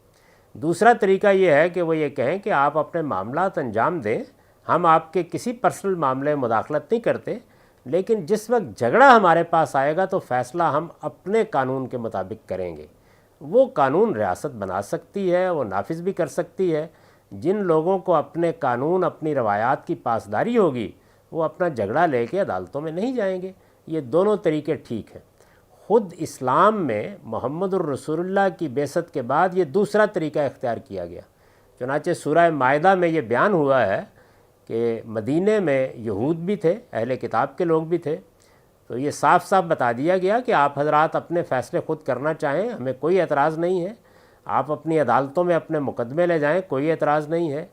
دوسرا طریقہ یہ ہے کہ وہ یہ کہیں کہ آپ اپنے معاملات انجام دیں، ہم آپ کے کسی پرسنل معاملے میں مداخلت نہیں کرتے، لیکن جس وقت جھگڑا ہمارے پاس آئے گا تو فیصلہ ہم اپنے قانون کے مطابق کریں گے۔ وہ قانون ریاست بنا سکتی ہے، وہ نافذ بھی کر سکتی ہے۔ جن لوگوں کو اپنے قانون، اپنی روایات کی پاسداری ہوگی، وہ اپنا جھگڑا لے کے عدالتوں میں نہیں جائیں گے۔ یہ دونوں طریقے ٹھیک ہیں۔ خود اسلام میں محمد الرسول اللہ کی بعثت کے بعد یہ دوسرا طریقہ اختیار کیا گیا۔ چنانچہ سورہ مائدہ میں یہ بیان ہوا ہے کہ مدینے میں یہود بھی تھے، اہل کتاب کے لوگ بھی تھے، تو یہ صاف صاف بتا دیا گیا کہ آپ حضرات اپنے فیصلے خود کرنا چاہیں، ہمیں کوئی اعتراض نہیں ہے، آپ اپنی عدالتوں میں اپنے مقدمے لے جائیں، کوئی اعتراض نہیں ہے،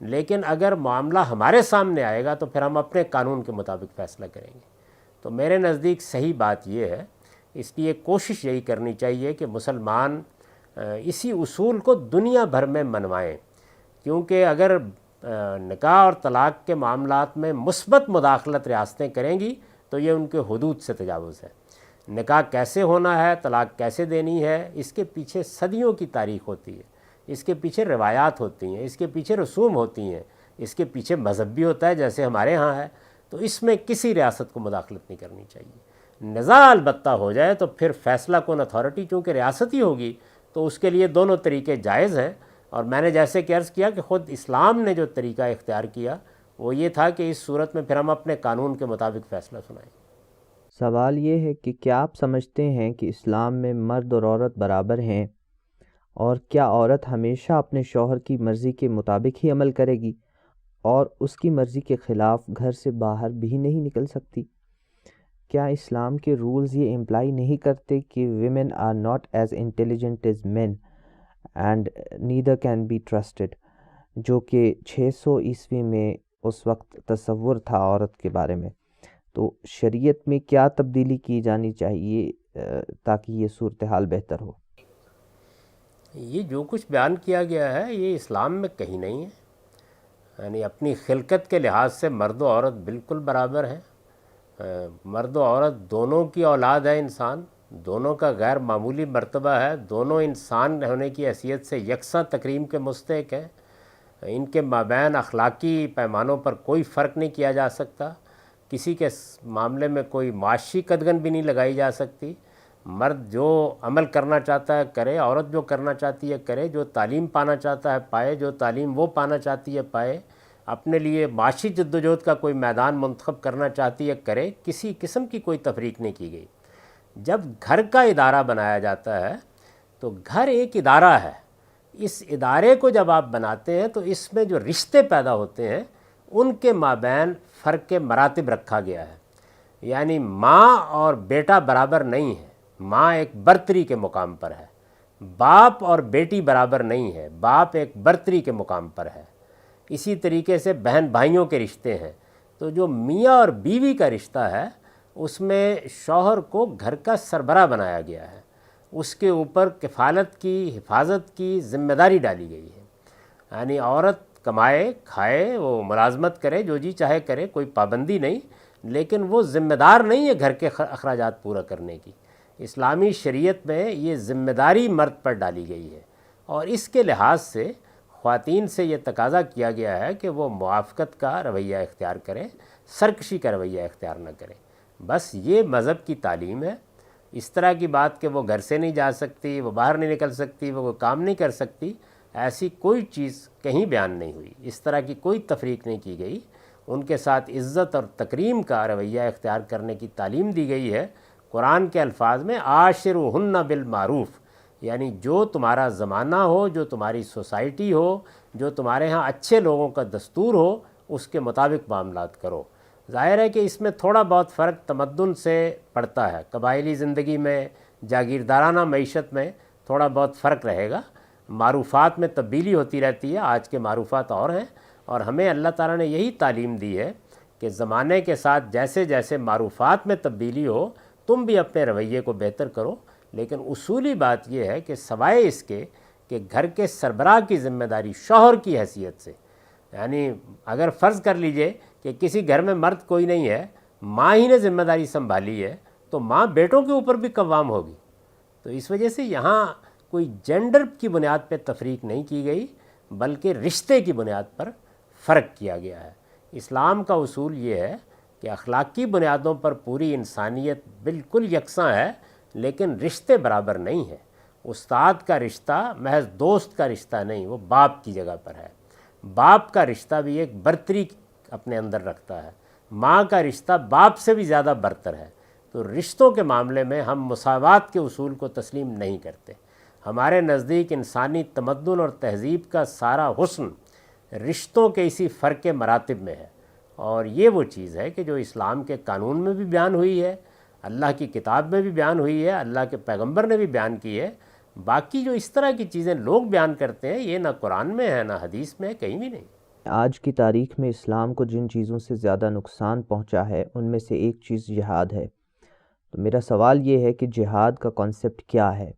لیکن اگر معاملہ ہمارے سامنے آئے گا تو پھر ہم اپنے قانون کے مطابق فیصلہ کریں گے۔ تو میرے نزدیک صحیح بات یہ ہے، اس لیے کوشش یہی کرنی چاہیے کہ مسلمان اسی اصول کو دنیا بھر میں منوائیں، کیونکہ اگر نکاح اور طلاق کے معاملات میں مثبت مداخلت ریاستیں کریں گی تو یہ ان کے حدود سے تجاوز ہے۔ نکاح کیسے ہونا ہے، طلاق کیسے دینی ہے، اس کے پیچھے صدیوں کی تاریخ ہوتی ہے، اس کے پیچھے روایات ہوتی ہیں، اس کے پیچھے رسوم ہوتی ہیں، اس کے پیچھے مذہب بھی ہوتا ہے جیسے ہمارے ہاں ہے۔ تو اس میں کسی ریاست کو مداخلت نہیں کرنی چاہیے۔ نزاع البتہ ہو جائے تو پھر فیصلہ کن اتھارٹی چونکہ ریاستی ہوگی تو اس کے لیے دونوں طریقے جائز ہیں، اور میں نے جیسے کہ عرض کیا کہ خود اسلام نے جو طریقہ اختیار کیا وہ یہ تھا کہ اس صورت میں پھر ہم اپنے قانون کے مطابق فیصلہ سنائیں۔ سوال یہ ہے کہ کیا آپ سمجھتے ہیں کہ اسلام میں مرد اور عورت برابر ہیں، اور کیا عورت ہمیشہ اپنے شوہر کی مرضی کے مطابق ہی عمل کرے گی اور اس کی مرضی کے خلاف گھر سے باہر بھی نہیں نکل سکتی؟ کیا اسلام کے رولز یہ امپلائی نہیں کرتے کہ women are not as intelligent as men and neither can be trusted, جو کہ 600 عیسوی میں اس وقت تصور تھا عورت کے بارے میں؟ تو شریعت میں کیا تبدیلی کی جانی چاہیے تاکہ یہ صورتحال بہتر ہو؟ یہ جو کچھ بیان کیا گیا ہے یہ اسلام میں کہیں نہیں ہے۔ یعنی اپنی خلقت کے لحاظ سے مرد و عورت بالکل برابر ہیں. مرد و عورت دونوں کی اولاد ہے انسان، دونوں کا غیر معمولی مرتبہ ہے، دونوں انسان ہونے کی حیثیت سے یکساں تکریم کے مستحق ہیں. ان کے مابین اخلاقی پیمانوں پر کوئی فرق نہیں کیا جا سکتا، کسی کے معاملے میں کوئی معاشی قدغن بھی نہیں لگائی جا سکتی. مرد جو عمل کرنا چاہتا ہے کرے، عورت جو کرنا چاہتی ہے کرے، جو تعلیم پانا چاہتا ہے پائے، جو تعلیم وہ پانا چاہتی ہے پائے، اپنے لیے معاشی جدوجہد کا کوئی میدان منتخب کرنا چاہتی ہے کرے. کسی قسم کی کوئی تفریق نہیں کی گئی. جب گھر کا ادارہ بنایا جاتا ہے تو گھر ایک ادارہ ہے، اس ادارے کو جب آپ بناتے ہیں تو اس میں جو رشتے پیدا ہوتے ہیں ان کے مابین فرق مراتب رکھا گیا ہے. یعنی ماں اور بیٹا برابر نہیں ہے، ماں ایک برتری کے مقام پر ہے. باپ اور بیٹی برابر نہیں ہے، باپ ایک برتری کے مقام پر ہے. اسی طریقے سے بہن بھائیوں کے رشتے ہیں. تو جو میاں اور بیوی کا رشتہ ہے اس میں شوہر کو گھر کا سربراہ بنایا گیا ہے، اس کے اوپر کفالت کی، حفاظت کی ذمہ داری ڈالی گئی ہے. یعنی عورت کمائے کھائے، وہ ملازمت کرے، جو جی چاہے کرے، کوئی پابندی نہیں، لیکن وہ ذمہ دار نہیں ہے گھر کے اخراجات پورا کرنے کی. اسلامی شریعت میں یہ ذمہ داری مرد پر ڈالی گئی ہے، اور اس کے لحاظ سے خواتین سے یہ تقاضا کیا گیا ہے کہ وہ موافقت کا رویہ اختیار کریں، سرکشی کا رویہ اختیار نہ کریں. بس یہ مذہب کی تعلیم ہے. اس طرح کی بات کہ وہ گھر سے نہیں جا سکتی، وہ باہر نہیں نکل سکتی، وہ کوئی کام نہیں کر سکتی، ایسی کوئی چیز کہیں بیان نہیں ہوئی. اس طرح کی کوئی تفریق نہیں کی گئی. ان کے ساتھ عزت اور تکریم کا رویہ اختیار کرنے کی تعلیم دی گئی ہے. قرآن کے الفاظ میں عاشروہن بالمعروف، یعنی جو تمہارا زمانہ ہو، جو تمہاری سوسائٹی ہو، جو تمہارے ہاں اچھے لوگوں کا دستور ہو، اس کے مطابق معاملات کرو. ظاہر ہے کہ اس میں تھوڑا بہت فرق تمدن سے پڑتا ہے، قبائلی زندگی میں، جاگیردارانہ معیشت میں تھوڑا بہت فرق رہے گا. معروفات میں تبدیلی ہوتی رہتی ہے، آج کے معروفات اور ہیں، اور ہمیں اللہ تعالیٰ نے یہی تعلیم دی ہے کہ زمانے کے ساتھ جیسے جیسے معروفات میں تبدیلی ہو تم بھی اپنے رویے کو بہتر کرو. لیکن اصولی بات یہ ہے کہ سوائے اس کے کہ گھر کے سربراہ کی ذمہ داری شوہر کی حیثیت سے، یعنی اگر فرض کر لیجئے کہ کسی گھر میں مرد کوئی نہیں ہے، ماں ہی نے ذمہ داری سنبھالی ہے، تو ماں بیٹوں کے اوپر بھی قوام ہوگی. تو اس وجہ سے یہاں کوئی جینڈر کی بنیاد پہ تفریق نہیں کی گئی، بلکہ رشتے کی بنیاد پر فرق کیا گیا ہے. اسلام کا اصول یہ ہے کہ اخلاقی بنیادوں پر پوری انسانیت بالکل یکساں ہے، لیکن رشتے برابر نہیں ہیں. استاد کا رشتہ محض دوست کا رشتہ نہیں، وہ باپ کی جگہ پر ہے. باپ کا رشتہ بھی ایک برتری اپنے اندر رکھتا ہے. ماں کا رشتہ باپ سے بھی زیادہ برتر ہے. تو رشتوں کے معاملے میں ہم مساوات کے اصول کو تسلیم نہیں کرتے. ہمارے نزدیک انسانی تمدن اور تہذیب کا سارا حسن رشتوں کے اسی فرق مراتب میں ہے، اور یہ وہ چیز ہے کہ جو اسلام کے قانون میں بھی بیان ہوئی ہے، اللہ کی کتاب میں بھی بیان ہوئی ہے، اللہ کے پیغمبر نے بھی بیان کی ہے. باقی جو اس طرح کی چیزیں لوگ بیان کرتے ہیں یہ نہ قرآن میں ہے نہ حدیث میں ہے، کہیں بھی نہیں. آج کی تاریخ میں اسلام کو جن چیزوں سے زیادہ نقصان پہنچا ہے ان میں سے ایک چیز جہاد ہے. تو میرا سوال یہ ہے کہ جہاد کا کانسیپٹ کیا ہے؟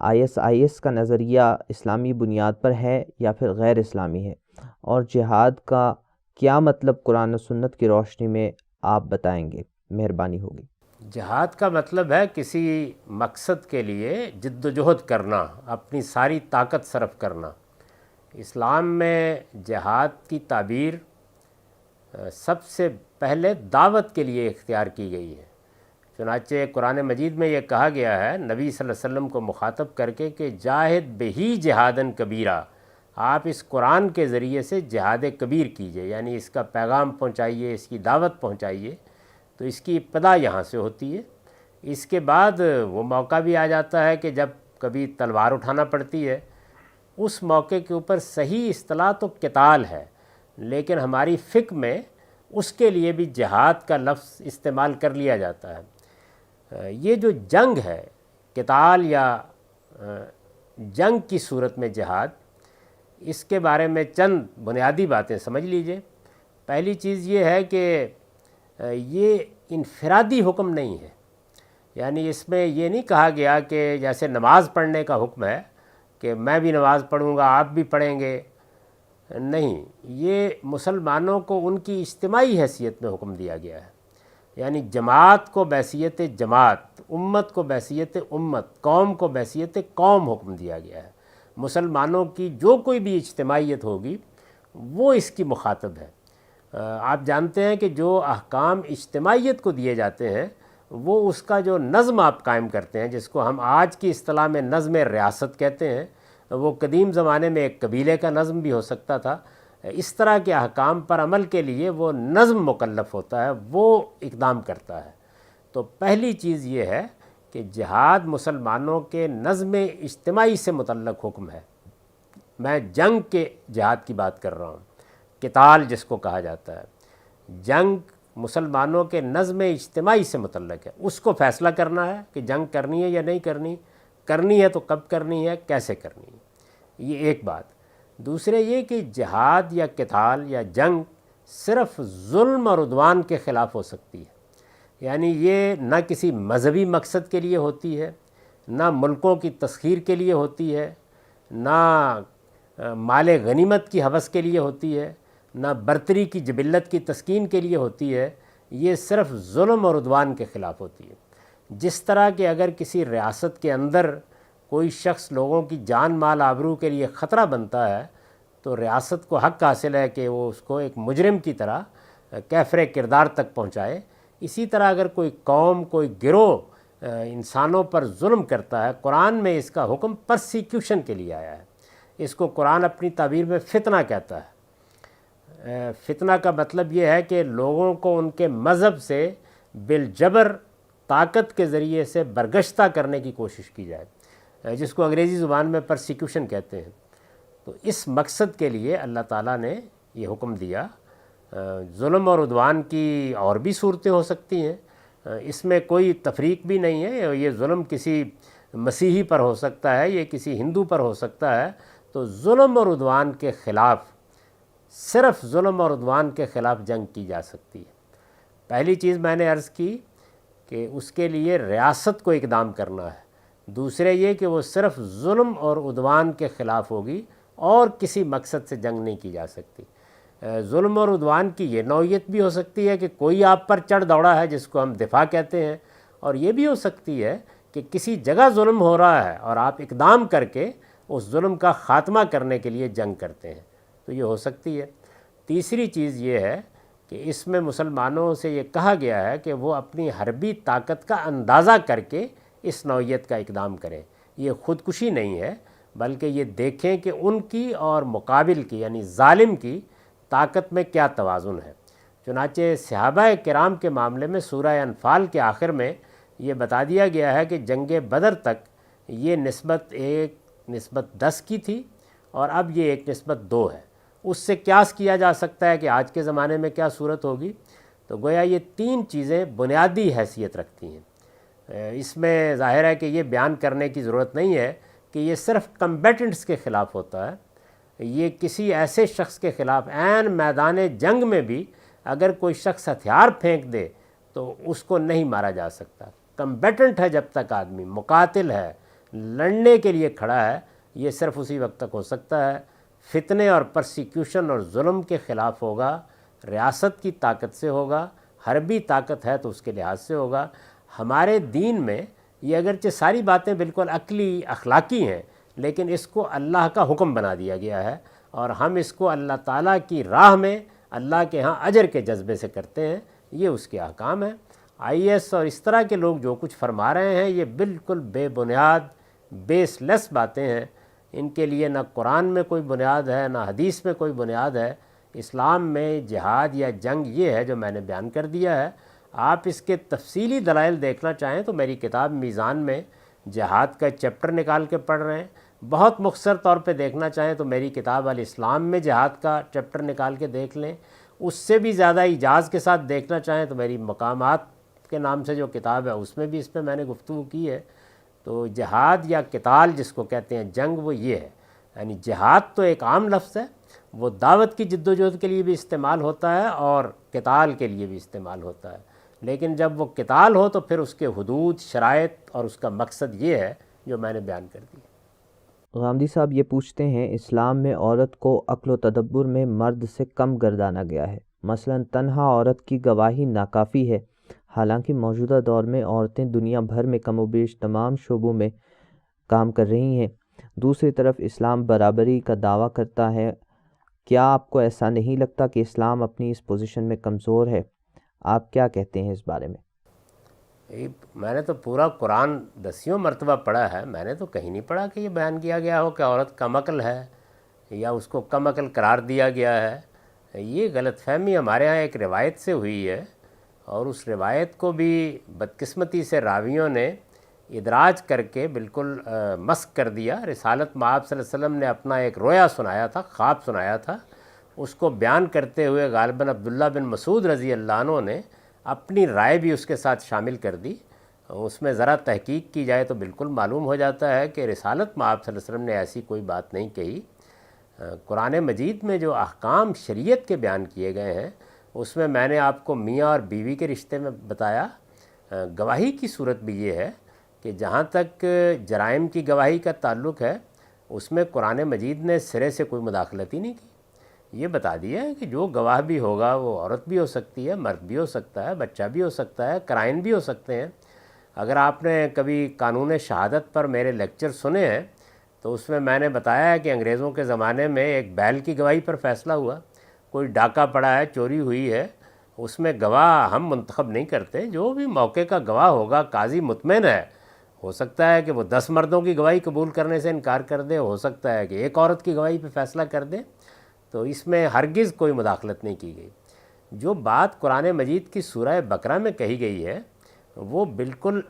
IS کا نظریہ اسلامی بنیاد پر ہے یا پھر غیر اسلامی ہے؟ اور جہاد کا کیا مطلب قرآن و سنت کی روشنی میں آپ بتائیں گے؟ مہربانی ہوگی. جہاد کا مطلب ہے کسی مقصد کے لیے جد و جہد کرنا، اپنی ساری طاقت صرف کرنا. اسلام میں جہاد کی تعبیر سب سے پہلے دعوت کے لیے اختیار کی گئی ہے. چنانچہ قرآن مجید میں یہ کہا گیا ہے نبی صلی اللہ علیہ وسلم کو مخاطب کر کے کہ جاہد بہی جہادن کبیرہ، آپ اس قرآن کے ذریعے سے جہاد کبیر کیجئے، یعنی اس کا پیغام پہنچائیے، اس کی دعوت پہنچائیے. تو اس کی ابتدا یہاں سے ہوتی ہے. اس کے بعد وہ موقع بھی آ جاتا ہے کہ جب کبھی تلوار اٹھانا پڑتی ہے. اس موقع کے اوپر صحیح اصطلاح تو قتال ہے، لیکن ہماری فقہ میں اس کے لیے بھی جہاد کا لفظ استعمال کر لیا جاتا ہے. یہ جو جنگ ہے، قتال یا جنگ کی صورت میں جہاد، اس کے بارے میں چند بنیادی باتیں سمجھ لیجئے. پہلی چیز یہ ہے کہ یہ انفرادی حکم نہیں ہے. یعنی اس میں یہ نہیں کہا گیا کہ جیسے نماز پڑھنے کا حکم ہے کہ میں بھی نماز پڑھوں گا، آپ بھی پڑھیں گے، نہیں، یہ مسلمانوں کو ان کی اجتماعی حیثیت میں حکم دیا گیا ہے، یعنی جماعت کو بحیثیت جماعت، امت کو بحیثیت امت، قوم کو بحیثیت قوم حکم دیا گیا ہے۔ مسلمانوں کی جو کوئی بھی اجتماعیت ہوگی وہ اس کی مخاطب ہے۔ آپ جانتے ہیں کہ جو احکام اجتماعیت کو دیے جاتے ہیں وہ اس کا جو نظم آپ قائم کرتے ہیں، جس کو ہم آج کی اصطلاح میں نظم ریاست کہتے ہیں، وہ قدیم زمانے میں ایک قبیلے کا نظم بھی ہو سکتا تھا۔ اس طرح کے احکام پر عمل کے لیے وہ نظم مکلف ہوتا ہے، وہ اقدام کرتا ہے۔ تو پہلی چیز یہ ہے کہ جہاد مسلمانوں کے نظم اجتماعی سے متعلق حکم ہے۔ میں جنگ کے جہاد کی بات کر رہا ہوں، قتال جس کو کہا جاتا ہے۔ جنگ مسلمانوں کے نظم اجتماعی سے متعلق ہے، اس کو فیصلہ کرنا ہے کہ جنگ کرنی ہے یا نہیں کرنی، کرنی ہے تو کب کرنی ہے، کیسے کرنی ہے، یہ ایک بات۔ دوسرے یہ کہ جہاد یا قتال یا جنگ صرف ظلم اور عدوان کے خلاف ہو سکتی ہے، یعنی یہ نہ کسی مذہبی مقصد کے لیے ہوتی ہے، نہ ملکوں کی تسخیر کے لیے ہوتی ہے، نہ مال غنیمت کی ہوس کے لیے ہوتی ہے، نہ برتری کی جبلت کی تسکین کے لیے ہوتی ہے، یہ صرف ظلم اور عدوان کے خلاف ہوتی ہے۔ جس طرح کہ اگر کسی ریاست کے اندر کوئی شخص لوگوں کی جان مال آبرو کے لیے خطرہ بنتا ہے تو ریاست کو حق حاصل ہے کہ وہ اس کو ایک مجرم کی طرح کیفر کردار تک پہنچائے۔ اسی طرح اگر کوئی قوم، کوئی گروہ انسانوں پر ظلم کرتا ہے، قرآن میں اس کا حکم پرسیکیوشن کے لیے آیا ہے۔ اس کو قرآن اپنی تعبیر میں فتنہ کہتا ہے۔ فتنہ کا مطلب یہ ہے کہ لوگوں کو ان کے مذہب سے بالجبر طاقت کے ذریعے سے برگشتہ کرنے کی کوشش کی جائے، جس کو انگریزی زبان میں پرسیکیوشن کہتے ہیں۔ تو اس مقصد کے لیے اللہ تعالیٰ نے یہ حکم دیا۔ ظلم اور عدوان کی اور بھی صورتیں ہو سکتی ہیں، اس میں کوئی تفریق بھی نہیں ہے۔ یہ ظلم کسی مسیحی پر ہو سکتا ہے، یہ کسی ہندو پر ہو سکتا ہے۔ تو ظلم اور عدوان کے خلاف، صرف ظلم اور عدوان کے خلاف جنگ کی جا سکتی ہے۔ پہلی چیز میں نے عرض کی کہ اس کے لیے ریاست کو اقدام کرنا ہے۔ دوسرے یہ کہ وہ صرف ظلم اور عدوان کے خلاف ہوگی اور کسی مقصد سے جنگ نہیں کی جا سکتی۔ ظلم اور عدوان کی یہ نوعیت بھی ہو سکتی ہے کہ کوئی آپ پر چڑھ دوڑا ہے، جس کو ہم دفاع کہتے ہیں، اور یہ بھی ہو سکتی ہے کہ کسی جگہ ظلم ہو رہا ہے اور آپ اقدام کر کے اس ظلم کا خاتمہ کرنے کے لیے جنگ کرتے ہیں، تو یہ ہو سکتی ہے۔ تیسری چیز یہ ہے کہ اس میں مسلمانوں سے یہ کہا گیا ہے کہ وہ اپنی حربی طاقت کا اندازہ کر کے اس نوعیت کا اقدام کریں۔ یہ خودکشی نہیں ہے، بلکہ یہ دیکھیں کہ ان کی اور مقابل کی یعنی ظالم کی طاقت میں کیا توازن ہے۔ چنانچہ صحابہ کرام کے معاملے میں سورہ انفال کے آخر میں یہ بتا دیا گیا ہے کہ جنگ بدر تک یہ نسبت 1:10 کی تھی اور اب یہ 1:2 ہے۔ اس سے قیاس کیا جا سکتا ہے کہ آج کے زمانے میں کیا صورت ہوگی۔ تو گویا یہ تین چیزیں بنیادی حیثیت رکھتی ہیں۔ اس میں ظاہر ہے کہ یہ بیان کرنے کی ضرورت نہیں ہے کہ یہ صرف کمبیٹنٹس کے خلاف ہوتا ہے، یہ کسی ایسے شخص کے خلاف عین میدان جنگ میں بھی اگر کوئی شخص ہتھیار پھینک دے تو اس کو نہیں مارا جا سکتا۔ کمبیٹنٹ ہے جب تک آدمی مقاتل ہے، لڑنے کے لیے کھڑا ہے، یہ صرف اسی وقت تک ہو سکتا ہے۔ فتنے اور پرسیکیوشن اور ظلم کے خلاف ہوگا، ریاست کی طاقت سے ہوگا، حربی طاقت ہے تو اس کے لحاظ سے ہوگا۔ ہمارے دین میں یہ اگرچہ ساری باتیں بالکل عقلی اخلاقی ہیں، لیکن اس کو اللہ کا حکم بنا دیا گیا ہے اور ہم اس کو اللہ تعالیٰ کی راہ میں اللہ کے ہاں اجر کے جذبے سے کرتے ہیں، یہ اس کے احکام ہیں۔ آئی ایس اور اس طرح کے لوگ جو کچھ فرما رہے ہیں یہ بالکل بے بنیاد، بیس لیس باتیں ہیں، ان کے لیے نہ قرآن میں کوئی بنیاد ہے نہ حدیث میں کوئی بنیاد ہے۔ اسلام میں جہاد یا جنگ یہ ہے جو میں نے بیان کر دیا ہے۔ آپ اس کے تفصیلی دلائل دیکھنا چاہیں تو میری کتاب میزان میں جہاد کا چیپٹر نکال کے پڑھ رہے ہیں۔ بہت مختصر طور پہ دیکھنا چاہیں تو میری کتاب الاسلام میں جہاد کا چیپٹر نکال کے دیکھ لیں۔ اس سے بھی زیادہ ایجاز کے ساتھ دیکھنا چاہیں تو میری مقامات کے نام سے جو کتاب ہے اس میں بھی اس پہ میں نے گفتگو کی ہے۔ تو جہاد یا قتال جس کو کہتے ہیں جنگ، وہ یہ ہے، یعنی جہاد تو ایک عام لفظ ہے، وہ دعوت کی جد و جہد کے لیے بھی استعمال ہوتا ہے اور قتال کے لیے بھی استعمال ہوتا ہے، لیکن جب وہ قتال ہو تو پھر اس کے حدود، شرائط اور اس کا مقصد یہ ہے جو میں نے بیان کر دیا۔ غامدی صاحب یہ پوچھتے ہیں، اسلام میں عورت کو عقل و تدبر میں مرد سے کم گردانا گیا ہے، مثلا تنہا عورت کی گواہی ناکافی ہے، حالانکہ موجودہ دور میں عورتیں دنیا بھر میں کم و بیش تمام شعبوں میں کام کر رہی ہیں۔ دوسری طرف اسلام برابری کا دعویٰ کرتا ہے، کیا آپ کو ایسا نہیں لگتا کہ اسلام اپنی اس پوزیشن میں کمزور ہے؟ آپ کیا کہتے ہیں اس بارے میں؟ میں نے تو پورا قرآن 10 مرتبہ پڑھا ہے، میں نے تو کہیں نہیں پڑھا کہ یہ بیان کیا گیا ہو کہ عورت کم عقل ہے یا اس کو کم عقل قرار دیا گیا ہے۔ یہ غلط فہمی ہمارے ہاں ایک روایت سے ہوئی ہے، اور اس روایت کو بھی بدقسمتی سے راویوں نے ادراج کر کے بالکل مسخ کر دیا۔ رسالت مآب صلی اللہ علیہ وسلم نے اپنا ایک رویا سنایا تھا، خواب سنایا تھا، اس کو بیان کرتے ہوئے غالباً عبداللہ بن مسعود رضی اللہ عنہ نے اپنی رائے بھی اس کے ساتھ شامل کر دی۔ اس میں ذرا تحقیق کی جائے تو بالکل معلوم ہو جاتا ہے کہ رسالت مآب صلی اللہ علیہ وسلم نے ایسی کوئی بات نہیں کہی۔ قرآن مجید میں جو احکام شریعت کے بیان کیے گئے ہیں، اس میں نے آپ کو میاں اور بیوی کے رشتے میں بتایا۔ گواہی کی صورت بھی یہ ہے کہ جہاں تک جرائم کی گواہی کا تعلق ہے، اس میں قرآن مجید نے سرے سے کوئی مداخلت ہی نہیں کی۔ یہ بتا دیا ہے کہ جو گواہ بھی ہوگا وہ عورت بھی ہو سکتی ہے، مرد بھی ہو سکتا ہے، بچہ بھی ہو سکتا ہے، کرائن بھی ہو سکتے ہیں۔ اگر آپ نے کبھی قانون شہادت پر میرے لیکچر سنے ہیں تو اس میں نے بتایا ہے کہ انگریزوں کے زمانے میں ایک بیل کی گواہی پر فیصلہ ہوا، کوئی ڈاکہ پڑا ہے، چوری ہوئی ہے، اس میں گواہ ہم منتخب نہیں کرتے، جو بھی موقع کا گواہ ہوگا، قاضی مطمئن ہے، ہو سکتا ہے کہ وہ 10 مردوں کی گواہی قبول کرنے سے انکار کر دے، ہو سکتا ہے کہ ایک عورت کی گواہی پہ فیصلہ کر دے، تو اس میں ہرگز کوئی مداخلت نہیں کی گئی۔ جو بات قرآن مجید کی سورہ بقرہ میں کہی گئی ہے وہ بالکل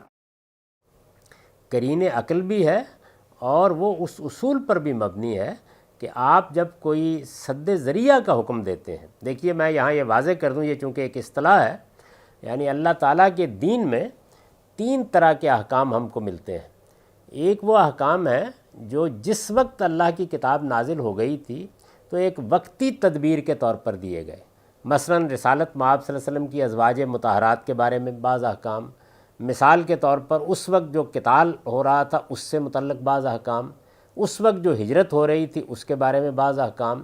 قرین عقل بھی ہے، اور وہ اس اصول پر بھی مبنی ہے کہ آپ جب کوئی سد ذریعہ کا حکم دیتے ہیں، دیکھیے میں یہاں یہ واضح کر دوں، یہ چونکہ ایک اصطلاح ہے، یعنی اللہ تعالیٰ کے دین میں 3 طرح کے احکام ہم کو ملتے ہیں۔ ایک وہ احکام ہے جو جس وقت اللہ کی کتاب نازل ہو گئی تھی تو ایک وقتی تدبیر کے طور پر دیے گئے، مثلا رسالت مآب صلی اللہ علیہ وسلم کی ازواج مطہرات کے بارے میں بعض احکام، مثال کے طور پر اس وقت جو قتال ہو رہا تھا اس سے متعلق بعض احکام، اس وقت جو ہجرت ہو رہی تھی اس کے بارے میں بعض احکام۔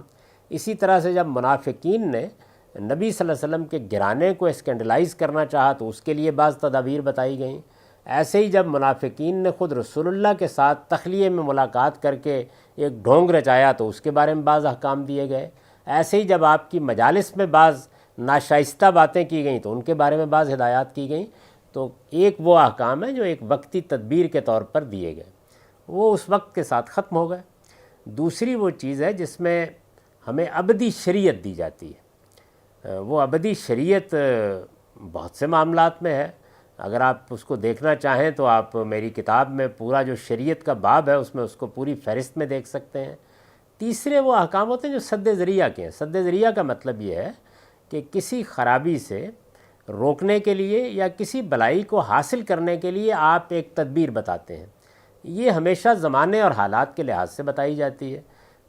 اسی طرح سے جب منافقین نے نبی صلی اللہ علیہ وسلم کے گھرانے کو اسکینڈلائز کرنا چاہا تو اس کے لیے بعض تدابیر بتائی گئیں۔ ایسے ہی جب منافقین نے خود رسول اللہ کے ساتھ تخلیے میں ملاقات کر کے ایک ڈھونگ رچایا تو اس کے بارے میں بعض احکام دیے گئے۔ ایسے ہی جب آپ کی مجالس میں بعض ناشائستہ باتیں کی گئیں تو ان کے بارے میں بعض ہدایات کی گئیں۔ تو ایک وہ احکام ہے جو ایک وقتی تدبیر کے طور پر دیے گئے، وہ اس وقت کے ساتھ ختم ہو گئے۔ دوسری وہ چیز ہے جس میں ہمیں ابدی شریعت دی جاتی ہے۔ وہ ابدی شریعت بہت سے معاملات میں ہے، اگر آپ اس کو دیکھنا چاہیں تو آپ میری کتاب میں پورا جو شریعت کا باب ہے اس میں اس کو پوری فہرست میں دیکھ سکتے ہیں۔ تیسرے وہ احکام ہوتے ہیں جو سد ذریعہ کے ہیں۔ سد ذریعہ کا مطلب یہ ہے کہ کسی خرابی سے روکنے کے لیے یا کسی بلائی کو حاصل کرنے کے لیے آپ ایک تدبیر بتاتے ہیں، یہ ہمیشہ زمانے اور حالات کے لحاظ سے بتائی جاتی ہے۔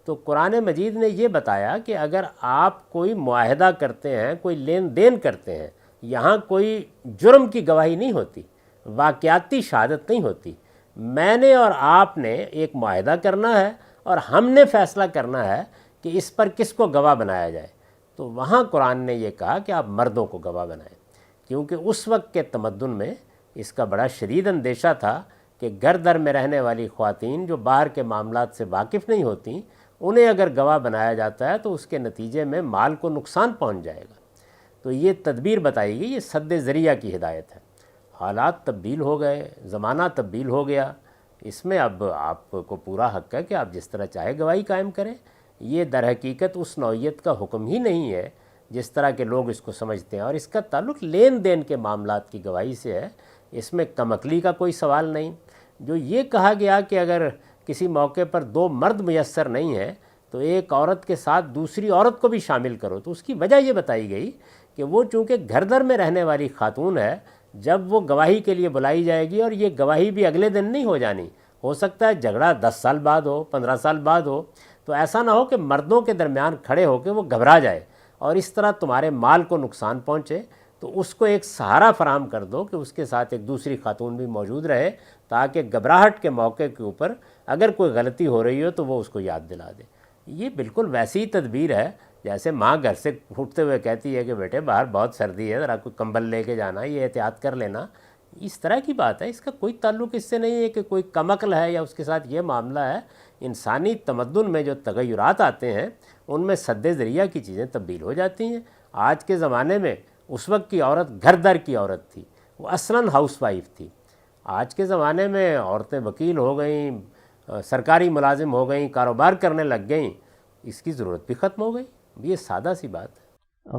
تو قرآن مجید نے یہ بتایا کہ اگر آپ کوئی معاہدہ کرتے ہیں، کوئی لین دین کرتے ہیں، یہاں کوئی جرم کی گواہی نہیں ہوتی، واقعاتی شہادت نہیں ہوتی، میں نے اور آپ نے ایک معاہدہ کرنا ہے اور ہم نے فیصلہ کرنا ہے کہ اس پر کس کو گواہ بنایا جائے، تو وہاں قرآن نے یہ کہا کہ آپ مردوں کو گواہ بنائیں، کیونکہ اس وقت کے تمدن میں اس کا بڑا شدید اندیشہ تھا کہ گھر در میں رہنے والی خواتین جو باہر کے معاملات سے واقف نہیں ہوتیں، انہیں اگر گواہ بنایا جاتا ہے تو اس کے نتیجے میں مال کو نقصان پہنچ جائے گا۔ تو یہ تدبیر بتائی گئی، یہ سد ذریعہ کی ہدایت ہے۔ حالات تبدیل ہو گئے، زمانہ تبدیل ہو گیا، اس میں اب آپ کو پورا حق ہے کہ آپ جس طرح چاہے گواہی قائم کریں۔ یہ در حقیقت اس نوعیت کا حکم ہی نہیں ہے جس طرح کے لوگ اس کو سمجھتے ہیں، اور اس کا تعلق لین دین کے معاملات کی گواہی سے ہے، اس میں کم عقلی کا کوئی سوال نہیں۔ جو یہ کہا گیا کہ اگر کسی موقع پر 2 مرد میسر نہیں ہیں تو ایک عورت کے ساتھ دوسری عورت کو بھی شامل کرو، تو اس کی وجہ یہ بتائی گئی کہ وہ چونکہ گھر در میں رہنے والی خاتون ہے، جب وہ گواہی کے لیے بلائی جائے گی اور یہ گواہی بھی اگلے دن نہیں ہو جانی، ہو سکتا ہے جھگڑا 10 سال بعد ہو، 15 سال بعد ہو، تو ایسا نہ ہو کہ مردوں کے درمیان کھڑے ہو کے وہ گھبرا جائے اور اس طرح تمہارے مال کو نقصان پہنچے۔ تو تو اس کو ایک سہارا فراہم کر دو کہ اس کے ساتھ ایک دوسری خاتون بھی موجود رہے، تاکہ گھبراہٹ کے موقع کے اوپر اگر کوئی غلطی ہو رہی ہو تو وہ اس کو یاد دلا دے۔ یہ بالکل ویسی ہی تدبیر ہے جیسے ماں گھر سے اٹھتے ہوئے کہتی ہے کہ بیٹے باہر بہت سردی ہے، ذرا کوئی کمبل لے کے جانا، یہ احتیاط کر لینا۔ اس طرح کی بات ہے، اس کا کوئی تعلق اس سے نہیں ہے کہ کوئی کم عقل ہے یا اس کے ساتھ یہ معاملہ ہے۔ انسانی تمدن میں جو تغیرات آتے ہیں ان میں سد ذریعہ کی چیزیں تبدیل ہو جاتی ہیں۔ آج کے زمانے میں اس وقت کی عورت گھر در کی عورت تھی، وہ اصلاً ہاؤس وائف تھی۔ آج کے زمانے میں عورتیں وکیل ہو گئیں، سرکاری ملازم ہو گئیں، کاروبار کرنے لگ گئیں، اس کی ضرورت بھی ختم ہو گئی۔ یہ سادہ سی بات ہے۔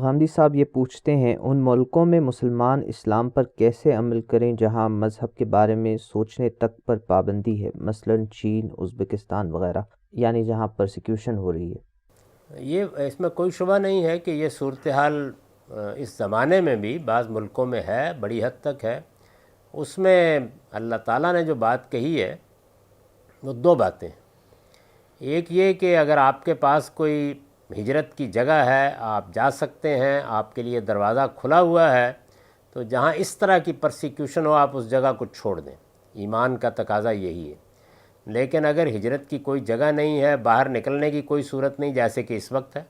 غامدی صاحب یہ پوچھتے ہیں ان ملکوں میں مسلمان اسلام پر کیسے عمل کریں جہاں مذہب کے بارے میں سوچنے تک پر پابندی ہے، مثلا چین، ازبکستان وغیرہ، یعنی جہاں پرسیکیوشن ہو رہی ہے۔ یہ اس میں کوئی شبہ نہیں ہے کہ یہ صورتحال اس زمانے میں بھی بعض ملکوں میں ہے، بڑی حد تک ہے۔ اس میں اللہ تعالیٰ نے جو بات کہی ہے وہ دو باتیں ہیں۔ ایک یہ کہ اگر آپ کے پاس کوئی ہجرت کی جگہ ہے، آپ جا سکتے ہیں، آپ کے لیے دروازہ کھلا ہوا ہے، تو جہاں اس طرح کی پرسیکیوشن ہو آپ اس جگہ کو چھوڑ دیں۔ ایمان کا تقاضا یہی ہے۔ لیکن اگر ہجرت کی کوئی جگہ نہیں ہے، باہر نکلنے کی کوئی صورت نہیں، جیسے کہ اس وقت ہے،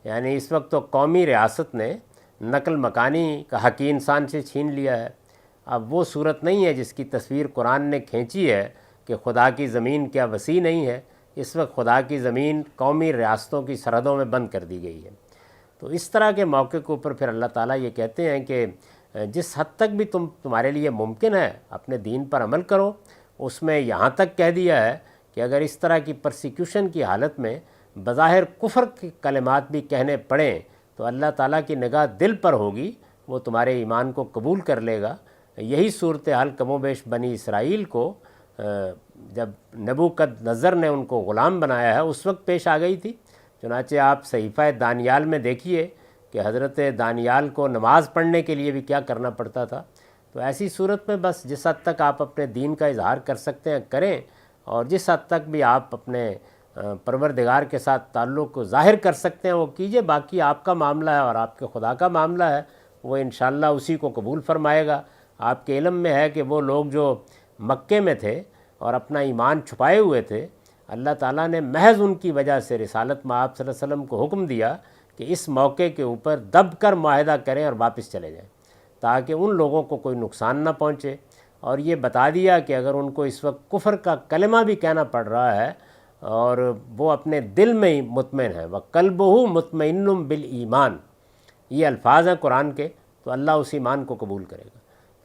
یعنی اس وقت تو قومی ریاست نے نقل مکانی کا حق انسان سے چھین لیا ہے۔ اب وہ صورت نہیں ہے جس کی تصویر قرآن نے کھینچی ہے کہ خدا کی زمین کیا وسیع نہیں ہے۔ اس وقت خدا کی زمین قومی ریاستوں کی سرحدوں میں بند کر دی گئی ہے۔ تو اس طرح کے موقع کے اوپر پھر اللہ تعالیٰ یہ کہتے ہیں کہ جس حد تک بھی تمہارے لیے ممکن ہے اپنے دین پر عمل کرو۔ اس میں یہاں تک کہہ دیا ہے کہ اگر اس طرح کی پرسیکیوشن کی حالت میں بظاہر کفر کے کلمات بھی کہنے پڑیں تو اللہ تعالیٰ کی نگاہ دل پر ہوگی، وہ تمہارے ایمان کو قبول کر لے گا۔ یہی صورتحال کم و بیش بنی اسرائیل کو جب نبوکد نظر نے ان کو غلام بنایا ہے اس وقت پیش آ گئی تھی۔ چنانچہ آپ صحیفہ دانیال میں دیکھیے کہ حضرت دانیال کو نماز پڑھنے کے لیے بھی کیا کرنا پڑتا تھا۔ تو ایسی صورت میں بس جس حد تک آپ اپنے دین کا اظہار کر سکتے ہیں کریں، اور جس حد تک بھی آپ اپنے پروردگار کے ساتھ تعلق کو ظاہر کر سکتے ہیں وہ کیجئے۔ باقی آپ کا معاملہ ہے اور آپ کے خدا کا معاملہ ہے، وہ انشاءاللہ اسی کو قبول فرمائے گا۔ آپ کے علم میں ہے کہ وہ لوگ جو مکے میں تھے اور اپنا ایمان چھپائے ہوئے تھے، اللہ تعالیٰ نے محض ان کی وجہ سے رسالت مآب صلی اللہ علیہ وسلم کو حکم دیا کہ اس موقع کے اوپر دب کر معاہدہ کریں اور واپس چلے جائیں، تاکہ ان لوگوں کو کوئی نقصان نہ پہنچے۔ اور یہ بتا دیا کہ اگر ان کو اس وقت کفر کا کلمہ بھی کہنا پڑ رہا ہے اور وہ اپنے دل میں ہی مطمئن ہے، وَقَلْبُهُ مُطْمَئِنٌ بِالْإِيمَانِ، یہ الفاظ ہیں قرآن کے، تو اللہ اس ایمان کو قبول کرے گا۔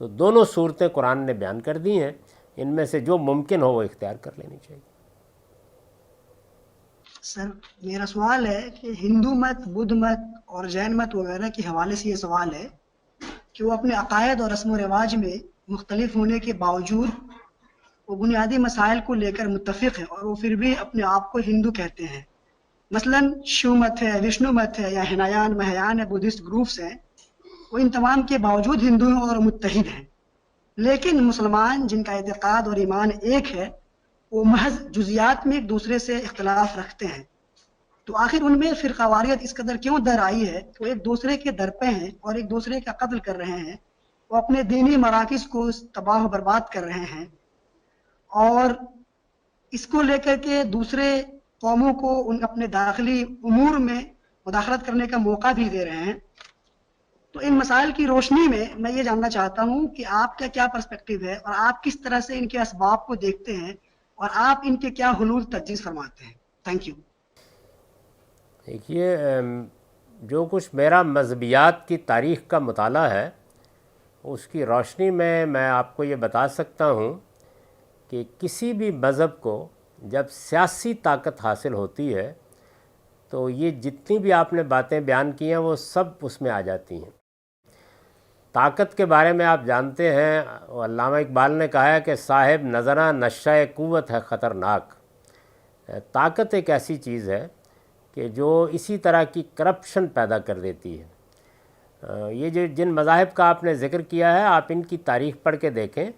تو دونوں صورتیں قرآن نے بیان کر دی ہیں، ان میں سے جو ممکن ہو وہ اختیار کر لینی چاہیے۔ سر میرا سوال ہے کہ ہندو مت، بدھ مت اور جین مت وغیرہ کے حوالے سے یہ سوال ہے کہ وہ اپنے عقائد اور رسم و رواج میں مختلف ہونے کے باوجود وہ بنیادی مسائل کو لے کر متفق ہیں، اور وہ پھر بھی اپنے آپ کو ہندو کہتے ہیں۔ مثلاً شیو مت ہے، وشنو مت ہے، یا ہنایان مہایان ہے، بدھسٹ گروپس ہیں، وہ ان تمام کے باوجود ہندو ہیں اور متحد ہیں۔ لیکن مسلمان جن کا اعتقاد اور ایمان ایک ہے، وہ محض جزیات میں ایک دوسرے سے اختلاف رکھتے ہیں۔ تو آخر ان میں فرقہ واریت اس قدر کیوں در آئی ہے؟ وہ ایک دوسرے کے در پہ ہیں اور ایک دوسرے کا قتل کر رہے ہیں، وہ اپنے دینی مراکز کو تباہ و برباد کر رہے ہیں، اور اس کو لے کر کے دوسرے قوموں کو ان اپنے داخلی امور میں مداخلت کرنے کا موقع بھی دے رہے ہیں۔ تو ان مسائل کی روشنی میں یہ جاننا چاہتا ہوں کہ آپ کا کیا پرسپیکٹیو ہے، اور آپ کس طرح سے ان کے اسباب کو دیکھتے ہیں، اور آپ ان کے کیا حلول تجویز فرماتے ہیں؟ Thank you. دیکھیے، جو کچھ میرا مذہبیات کی تاریخ کا مطالعہ ہے اس کی روشنی میں آپ کو یہ بتا سکتا ہوں کہ کسی بھی مذہب کو جب سیاسی طاقت حاصل ہوتی ہے تو یہ جتنی بھی آپ نے باتیں بیان کی ہیں وہ سب اس میں آ جاتی ہیں۔ طاقت کے بارے میں آپ جانتے ہیں، علامہ اقبال نے کہا ہے کہ صاحب نظرہ نشہ قوت ہے خطرناک۔ طاقت ایک ایسی چیز ہے کہ جو اسی طرح کی کرپشن پیدا کر دیتی ہے۔ یہ جو جن مذاہب کا آپ نے ذکر کیا ہے، آپ ان کی تاریخ پڑھ کے دیکھیں،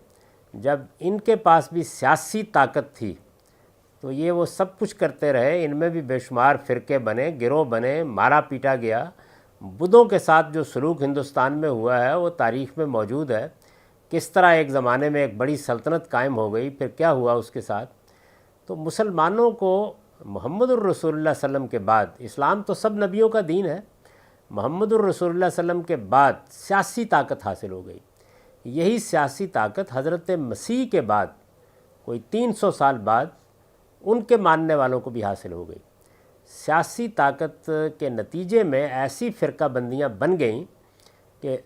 جب ان کے پاس بھی سیاسی طاقت تھی تو یہ وہ سب کچھ کرتے رہے۔ ان میں بھی بے شمار فرقے بنے، گروہ بنے، مارا پیٹا گیا، بدھوں کے ساتھ جو سلوک ہندوستان میں ہوا ہے وہ تاریخ میں موجود ہے. کس طرح ایک زمانے میں ایک بڑی سلطنت قائم ہو گئی, پھر کیا ہوا اس کے ساتھ. تو مسلمانوں کو محمد الرسول اللہ صلی اللہ علیہ وسلم کے بعد, اسلام تو سب نبیوں کا دین ہے, محمد الرسول اللہ صلی اللہ علیہ وسلم کے بعد سیاسی طاقت حاصل ہو گئی. یہی سیاسی طاقت حضرت مسیح کے بعد کوئی 300 سال بعد ان کے ماننے والوں کو بھی حاصل ہو گئی. سیاسی طاقت کے نتیجے میں ایسی فرقہ بندیاں بن گئیں کہ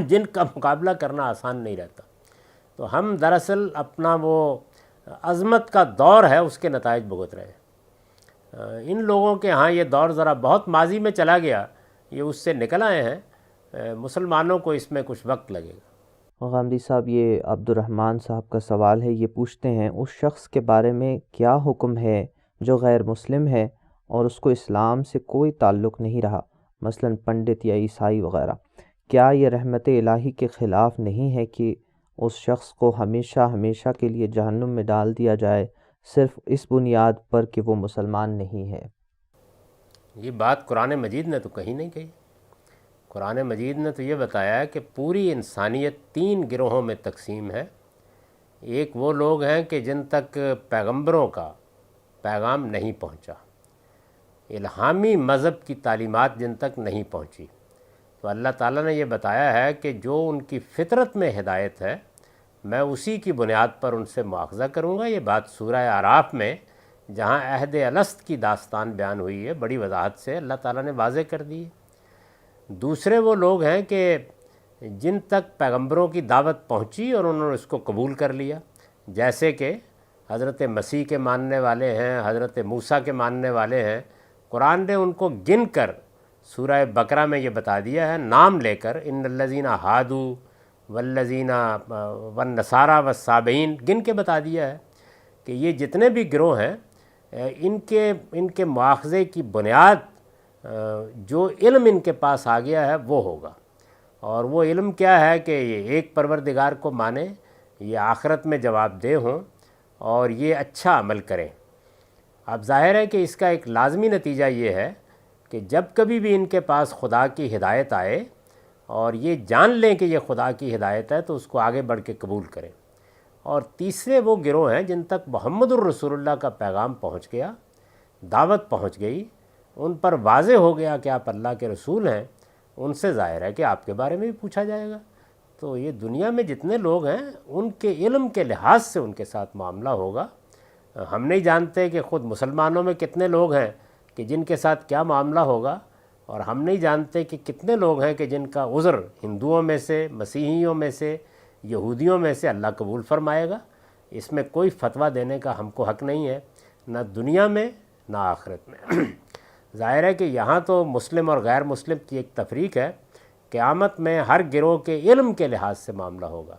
جن کا مقابلہ کرنا آسان نہیں رہتا. تو ہم دراصل اپنا وہ عظمت کا دور ہے اس کے نتائج بھگت رہے ہیں. ان لوگوں کے ہاں یہ دور ذرا بہت ماضی میں چلا گیا, یہ اس سے نکل آئے ہیں. مسلمانوں کو اس میں کچھ وقت لگے گا. غامدی صاحب، یہ عبد الرحمن صاحب کا سوال ہے. یہ پوچھتے ہیں اس شخص کے بارے میں کیا حکم ہے جو غیر مسلم ہے اور اس کو اسلام سے کوئی تعلق نہیں رہا، مثلا پنڈت یا عیسائی وغیرہ. کیا یہ رحمت الہی کے خلاف نہیں ہے کہ اس شخص کو ہمیشہ کے لیے جہنم میں ڈال دیا جائے صرف اس بنیاد پر کہ وہ مسلمان نہیں ہے؟ یہ بات قرآن مجید نے تو کہیں نہیں کہی. قرآن مجید نے تو یہ بتایا ہے کہ پوری انسانیت 3 گروہوں میں تقسیم ہے. ایک وہ لوگ ہیں کہ جن تک پیغمبروں کا پیغام نہیں پہنچا، الہامی مذہب کی تعلیمات جن تک نہیں پہنچی. تو اللہ تعالیٰ نے یہ بتایا ہے کہ جو ان کی فطرت میں ہدایت ہے میں اسی کی بنیاد پر ان سے مواخذہ کروں گا. یہ بات سورہ اعراف میں جہاں عہد الست کی داستان بیان ہوئی ہے بڑی وضاحت سے اللہ تعالیٰ نے واضح کر دی ہے. دوسرے وہ لوگ ہیں کہ جن تک پیغمبروں کی دعوت پہنچی اور انہوں نے اس کو قبول کر لیا، جیسے کہ حضرت مسیح کے ماننے والے ہیں، حضرت موسیٰ کے ماننے والے ہیں. قرآن نے ان کو گن کر سورہ بقرہ میں یہ بتا دیا ہے نام لے کر، ان الذین ہادوا والذین والنصارى والصابئین، گن کے بتا دیا ہے کہ یہ جتنے بھی گروہ ہیں ان کے مواخذے کی بنیاد جو علم ان کے پاس آ گیا ہے وہ ہوگا. اور وہ علم کیا ہے کہ یہ ایک پروردگار کو مانیں، یہ آخرت میں جواب دہ ہوں اور یہ اچھا عمل کریں. اب ظاہر ہے کہ اس کا ایک لازمی نتیجہ یہ ہے کہ جب کبھی بھی ان کے پاس خدا کی ہدایت آئے اور یہ جان لیں کہ یہ خدا کی ہدایت ہے تو اس کو آگے بڑھ کے قبول کریں. اور تیسرے وہ گروہ ہیں جن تک محمد الرسول اللہ کا پیغام پہنچ گیا، دعوت پہنچ گئی، ان پر واضح ہو گیا کہ آپ اللہ کے رسول ہیں، ان سے ظاہر ہے کہ آپ کے بارے میں بھی پوچھا جائے گا. تو یہ دنیا میں جتنے لوگ ہیں ان کے علم کے لحاظ سے ان کے ساتھ معاملہ ہوگا. ہم نہیں جانتے کہ خود مسلمانوں میں کتنے لوگ ہیں کہ جن کے ساتھ کیا معاملہ ہوگا، اور ہم نہیں جانتے کہ کتنے لوگ ہیں کہ جن کا عذر ہندوؤں میں سے، مسیحیوں میں سے، یہودیوں میں سے اللہ قبول فرمائے گا. اس میں کوئی فتویٰ دینے کا ہم کو حق نہیں ہے، نہ دنیا میں نہ آخرت میں. ظاہر ہے کہ یہاں تو مسلم اور غیر مسلم کی ایک تفریق ہے. قیامت میں ہر گروہ کے علم کے لحاظ سے معاملہ ہوگا.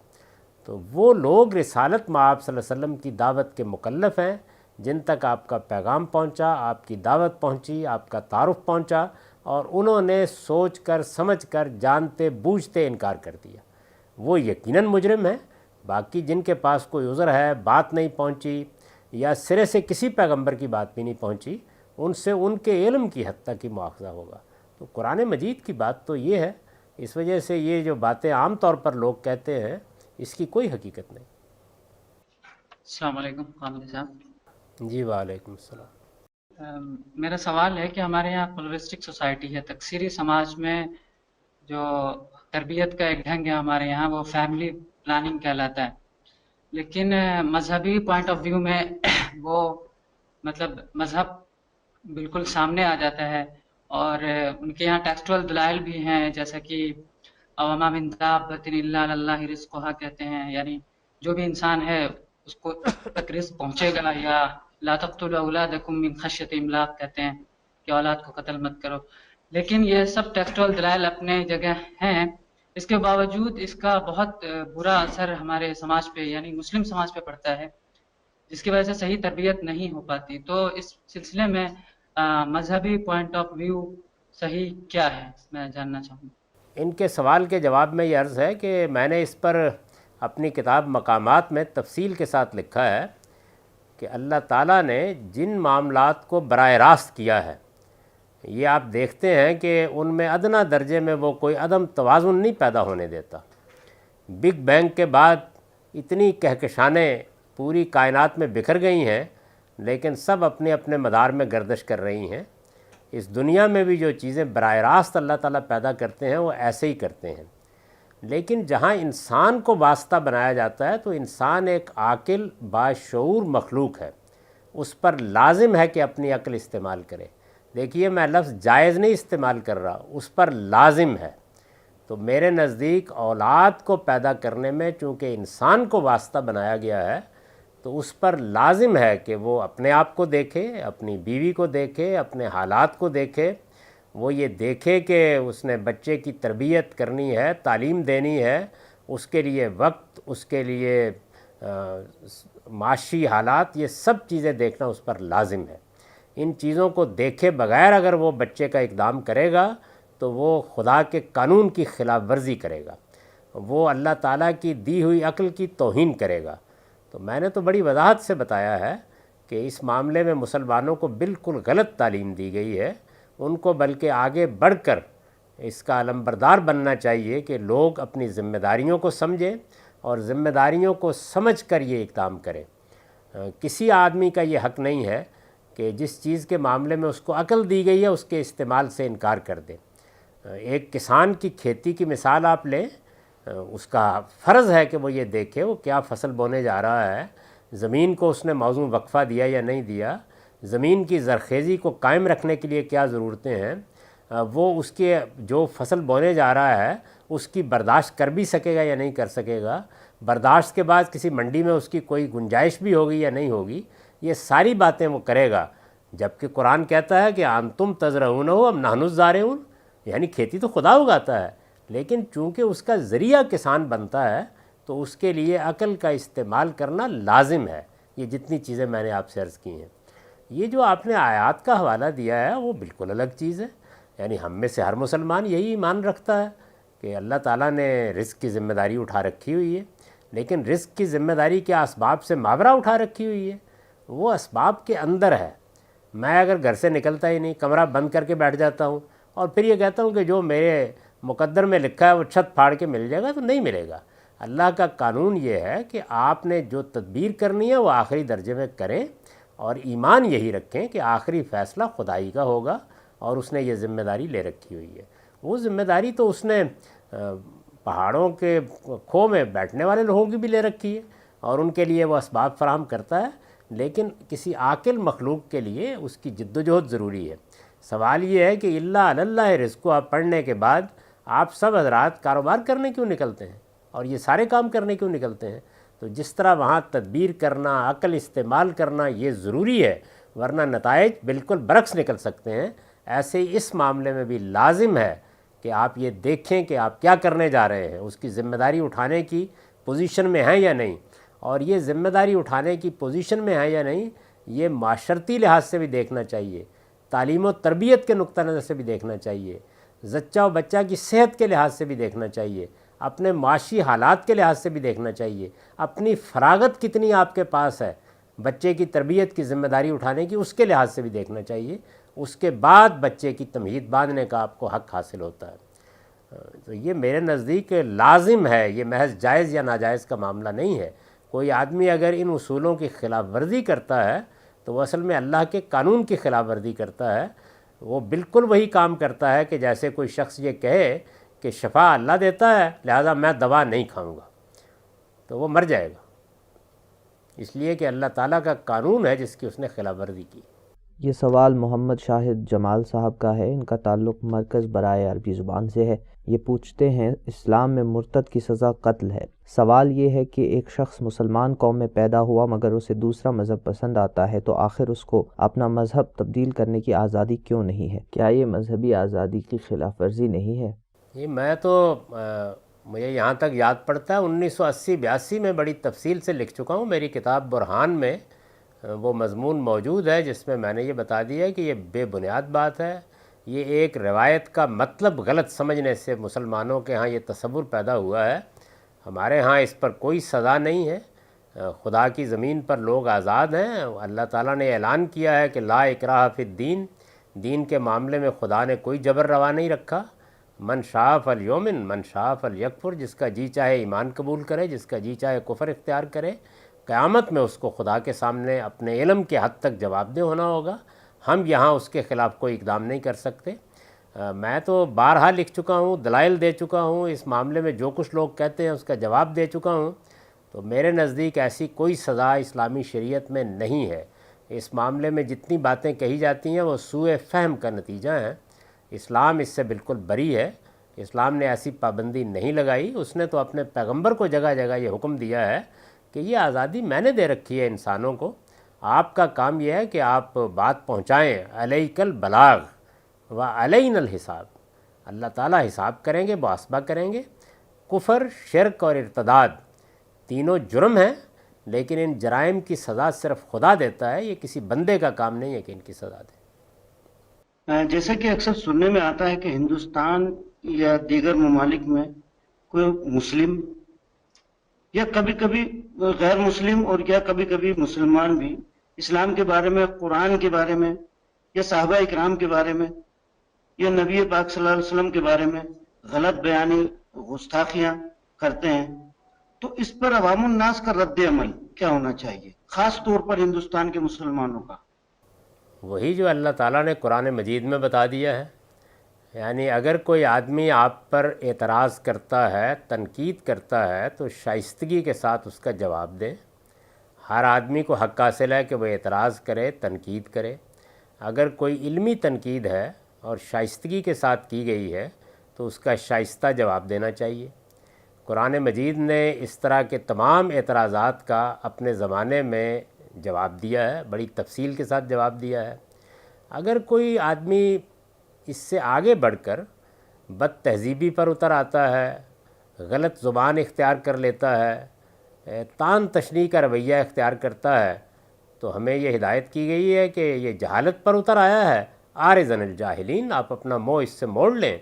تو وہ لوگ رسالت مآب صلی اللہ علیہ وسلم کی دعوت کے مکلف ہیں جن تک آپ کا پیغام پہنچا، آپ کی دعوت پہنچی، آپ کا تعارف پہنچا اور انہوں نے سوچ کر سمجھ کر جانتے بوجھتے انکار کر دیا، وہ یقیناً مجرم ہیں. باقی جن کے پاس کوئی عذر ہے، بات نہیں پہنچی یا سرے سے کسی پیغمبر کی بات بھی نہیں پہنچی، ان سے ان کے علم کی حد تک ہی مواخذہ ہوگا. تو قرآن مجید کی بات تو یہ ہے. اس وجہ سے یہ جو باتیں عام طور پر لوگ کہتے ہیں اس کی کوئی حقیقت نہیں. السلام علیکم غامدی صاحب. جی وعلیکم السلام. میرا سوال ہے کہ ہمارے یہاں پلورسٹک سوسائٹی ہے، تکثیری سماج میں جو تربیت کا ایک ڈھنگ ہے ہمارے یہاں وہ فیملی پلاننگ کہلاتا ہے، لیکن مذہبی پوائنٹ آف ویو میں وہ مطلب مذہب بالکل سامنے آ جاتا ہے، اور ان کے یہاں ٹیکسٹول دلائل بھی ہیں، جیسا کہ وما من دابۃ الا علی اللہ رزقها کہتے ہیں، یعنی جو بھی انسان ہے اس کو تک رزق پہنچے گا. یا لا تقتلوا اولادکم من خشیۃ املاق کہتے ہیں کہ اولاد کو قتل مت کرو. لیکن یہ سب ٹیکسٹول دلائل اپنے جگہ ہیں، اس کے باوجود اس کا بہت برا اثر ہمارے سماج پہ یعنی مسلم سماج پہ پڑتا ہے، جس کی وجہ سے صحیح تربیت نہیں ہو پاتی. تو اس سلسلے میں مذہبی پوائنٹ آف ویو صحیح کیا ہے میں جاننا چاہوں گا. ان کے سوال کے جواب میں یہ عرض ہے کہ میں نے اس پر اپنی کتاب مقامات میں تفصیل کے ساتھ لکھا ہے کہ اللہ تعالیٰ نے جن معاملات کو براہ راست کیا ہے، یہ آپ دیکھتے ہیں کہ ان میں ادنا درجے میں وہ کوئی عدم توازن نہیں پیدا ہونے دیتا۔ بگ بینگ کے بعد اتنی کہکشانیں پوری کائنات میں بکھر گئی ہیں، لیکن سب اپنے اپنے مدار میں گردش کر رہی ہیں۔ اس دنیا میں بھی جو چیزیں براہ راست اللہ تعالیٰ پیدا کرتے ہیں وہ ایسے ہی کرتے ہیں، لیکن جہاں انسان کو واسطہ بنایا جاتا ہے تو انسان ایک عاقل باشعور مخلوق ہے، اس پر لازم ہے کہ اپنی عقل استعمال کرے۔ دیکھیے میں لفظ جائز نہیں استعمال کر رہا، اس پر لازم ہے۔ تو میرے نزدیک اولاد کو پیدا کرنے میں چونکہ انسان کو واسطہ بنایا گیا ہے تو اس پر لازم ہے کہ وہ اپنے آپ کو دیکھے، اپنی بیوی کو دیکھے، اپنے حالات کو دیکھے، وہ یہ دیکھے کہ اس نے بچے کی تربیت کرنی ہے، تعلیم دینی ہے، اس کے لیے وقت، اس کے لیے معاشی حالات، یہ سب چیزیں دیکھنا اس پر لازم ہے۔ ان چیزوں کو دیکھے بغیر اگر وہ بچے کا اقدام کرے گا تو وہ خدا کے قانون کی خلاف ورزی کرے گا، وہ اللہ تعالیٰ کی دی ہوئی عقل کی توہین کرے گا۔ تو میں نے تو بڑی وضاحت سے بتایا ہے کہ اس معاملے میں مسلمانوں کو بالکل غلط تعلیم دی گئی ہے، ان کو بلکہ آگے بڑھ کر اس کا علمبردار بننا چاہیے کہ لوگ اپنی ذمہ داریوں کو سمجھیں اور ذمہ داریوں کو سمجھ کر یہ اقدام کریں۔ کسی آدمی کا یہ حق نہیں ہے کہ جس چیز کے معاملے میں اس کو عقل دی گئی ہے اس کے استعمال سے انکار کر دے۔ ایک کسان کی کھیتی کی مثال آپ لیں، اس کا فرض ہے کہ وہ یہ دیکھے وہ کیا فصل بونے جا رہا ہے، زمین کو اس نے موزوں وقفہ دیا یا نہیں دیا، زمین کی زرخیزی کو قائم رکھنے کے لیے کیا ضرورتیں ہیں، وہ اس کے جو فصل بونے جا رہا ہے اس کی برداشت کر بھی سکے گا یا نہیں کر سکے گا، برداشت کے بعد کسی منڈی میں اس کی کوئی گنجائش بھی ہوگی یا نہیں ہوگی، یہ ساری باتیں وہ کرے گا۔ جبکہ قرآن کہتا ہے کہ انتم تزرعونہ ام نحن الزارعون، یعنی کھیتی تو خدا اگاتا ہے، لیکن چونکہ اس کا ذریعہ کسان بنتا ہے تو اس کے لیے عقل کا استعمال کرنا لازم ہے۔ یہ جتنی چیزیں میں نے آپ سے عرض کی ہیں، یہ جو آپ نے آیات کا حوالہ دیا ہے وہ بالکل الگ چیز ہے۔ یعنی ہم میں سے ہر مسلمان یہی ایمان رکھتا ہے کہ اللہ تعالیٰ نے رزق کی ذمہ داری اٹھا رکھی ہوئی ہے، لیکن رزق کی ذمہ داری کیا اسباب سے ماورا اٹھا رکھی ہوئی ہے؟ وہ اسباب کے اندر ہے۔ میں اگر گھر سے نکلتا ہی نہیں، کمرہ بند کر کے بیٹھ جاتا ہوں اور پھر یہ کہتا ہوں کہ جو میرے مقدر میں لکھا ہے وہ چھت پھاڑ کے مل جائے گا، تو نہیں ملے گا۔ اللہ کا قانون یہ ہے کہ آپ نے جو تدبیر کرنی ہے وہ آخری درجے میں کریں اور ایمان یہی رکھیں کہ آخری فیصلہ خدائی کا ہوگا اور اس نے یہ ذمہ داری لے رکھی ہوئی ہے۔ وہ ذمہ داری تو اس نے پہاڑوں کے کھو میں بیٹھنے والے لوگوں کی بھی لے رکھی ہے اور ان کے لیے وہ اسباب فراہم کرتا ہے، لیکن کسی عاقل مخلوق کے لیے اس کی جد و جہد ضروری ہے۔ سوال یہ ہے کہ اللہ علی اللہ رزق کو آپ پڑھنے کے بعد آپ سب حضرات کاروبار کرنے کیوں نکلتے ہیں اور یہ سارے کام کرنے کیوں نکلتے ہیں؟ تو جس طرح وہاں تدبیر کرنا، عقل استعمال کرنا یہ ضروری ہے، ورنہ نتائج بالکل برعکس نکل سکتے ہیں، ایسے ہی اس معاملے میں بھی لازم ہے کہ آپ یہ دیکھیں کہ آپ کیا کرنے جا رہے ہیں، اس کی ذمہ داری اٹھانے کی پوزیشن میں ہیں یا نہیں، اور یہ ذمہ داری اٹھانے کی پوزیشن میں ہیں یا نہیں یہ معاشرتی لحاظ سے بھی دیکھنا چاہیے، تعلیم و تربیت کے نقطہ نظر سے بھی دیکھنا چاہیے، زچہ و بچہ کی صحت کے لحاظ سے بھی دیکھنا چاہیے، اپنے معاشی حالات کے لحاظ سے بھی دیکھنا چاہیے، اپنی فراغت کتنی آپ کے پاس ہے بچے کی تربیت کی ذمہ داری اٹھانے کی اس کے لحاظ سے بھی دیکھنا چاہیے، اس کے بعد بچے کی تمہید باندھنے کا آپ کو حق حاصل ہوتا ہے۔ تو یہ میرے نزدیک لازم ہے، یہ محض جائز یا ناجائز کا معاملہ نہیں ہے۔ کوئی آدمی اگر ان اصولوں کی خلاف ورزی کرتا ہے تو وہ اصل میں اللہ کے قانون کی خلاف ورزی کرتا ہے، وہ بالکل وہی کام کرتا ہے کہ جیسے کوئی شخص یہ کہے کہ شفا اللہ دیتا ہے لہذا میں دوا نہیں کھاؤں گا، تو وہ مر جائے گا، اس لیے کہ اللہ تعالیٰ کا قانون ہے جس کی اس نے خلاف ورزی کی۔ یہ سوال محمد شاہد جمال صاحب کا ہے، ان کا تعلق مرکز برائے عربی زبان سے ہے۔ یہ پوچھتے ہیں اسلام میں مرتد کی سزا قتل ہے۔ سوال یہ ہے کہ ایک شخص مسلمان قوم میں پیدا ہوا مگر اسے دوسرا مذہب پسند آتا ہے تو آخر اس کو اپنا مذہب تبدیل کرنے کی آزادی کیوں نہیں ہے؟ کیا یہ مذہبی آزادی کی خلاف ورزی نہیں ہے؟ یہ میں تو مجھے یہاں تک یاد پڑتا ہے 1980-82 میں بڑی تفصیل سے لکھ چکا ہوں، میری کتاب برہان میں وہ مضمون موجود ہے جس میں نے یہ بتا دیا کہ یہ بے بنیاد بات ہے، یہ ایک روایت کا مطلب غلط سمجھنے سے مسلمانوں کے ہاں یہ تصور پیدا ہوا ہے۔ ہمارے ہاں اس پر کوئی سزا نہیں ہے، خدا کی زمین پر لوگ آزاد ہیں، اللہ تعالیٰ نے اعلان کیا ہے کہ لا اکراہ فی الدین، دین کے معاملے میں خدا نے کوئی جبر روا نہیں رکھا. من شاء فلیؤمن من شاء فلیکفر، جس کا جی چاہے ایمان قبول کرے، جس کا جی چاہے کفر اختیار کرے. قیامت میں اس کو خدا کے سامنے اپنے علم کے حد تک جواب دہ ہونا ہوگا. ہم یہاں اس کے خلاف کوئی اقدام نہیں کر سکتے. میں تو بارہا لکھ چکا ہوں، دلائل دے چکا ہوں، اس معاملے میں جو کچھ لوگ کہتے ہیں اس کا جواب دے چکا ہوں. تو میرے نزدیک ایسی کوئی سزا اسلامی شریعت میں نہیں ہے. اس معاملے میں جتنی باتیں کہی جاتی ہیں وہ سوء فہم کا نتیجہ ہیں. اسلام اس سے بالکل بری ہے. اسلام نے ایسی پابندی نہیں لگائی. اس نے تو اپنے پیغمبر کو جگہ جگہ یہ حکم دیا ہے کہ یہ آزادی میں نے دے رکھی ہے انسانوں کو، آپ کا کام یہ ہے کہ آپ بات پہنچائیں. علیک البلاغ و علینا الحساب. اللہ تعالیٰ حساب کریں گے، محاسبہ کریں گے. کفر، شرک اور ارتداد تینوں جرم ہیں، لیکن ان جرائم کی سزا صرف خدا دیتا ہے. یہ کسی بندے کا کام نہیں ہے کہ ان کی سزا دے. جیسا کہ اکثر سننے میں آتا ہے کہ ہندوستان یا دیگر ممالک میں کوئی مسلم یا کبھی کبھی غیر مسلم اور یا کبھی کبھی مسلمان بھی اسلام کے بارے میں، قرآن کے بارے میں یا صحابہ اکرام کے بارے میں یا نبی پاک صلی اللہ علیہ وسلم کے بارے میں غلط بیانی، گستاخیاں کرتے ہیں. تو اس پر عوام الناس کا رد عمل کیا ہونا چاہیے، خاص طور پر ہندوستان کے مسلمانوں کا؟ وہی جو اللہ تعالیٰ نے قرآن مجید میں بتا دیا ہے. یعنی اگر کوئی آدمی آپ پر اعتراض کرتا ہے، تنقید کرتا ہے، تو شائستگی کے ساتھ اس کا جواب دیں. ہر آدمی کو حق حاصل ہے کہ وہ اعتراض کرے، تنقید کرے. اگر کوئی علمی تنقید ہے اور شائستگی کے ساتھ کی گئی ہے تو اس کا شائستہ جواب دینا چاہیے. قرآن مجید نے اس طرح کے تمام اعتراضات کا اپنے زمانے میں جواب دیا ہے، بڑی تفصیل کے ساتھ جواب دیا ہے. اگر کوئی آدمی اس سے آگے بڑھ کر بد تہذیبی پر اتر آتا ہے، غلط زبان اختیار کر لیتا ہے، تان تشنیع کا رویہ اختیار کرتا ہے، تو ہمیں یہ ہدایت کی گئی ہے کہ یہ جہالت پر اتر آیا ہے. عارضاً الجاہلین، آپ اپنا منہ اس سے موڑ لیں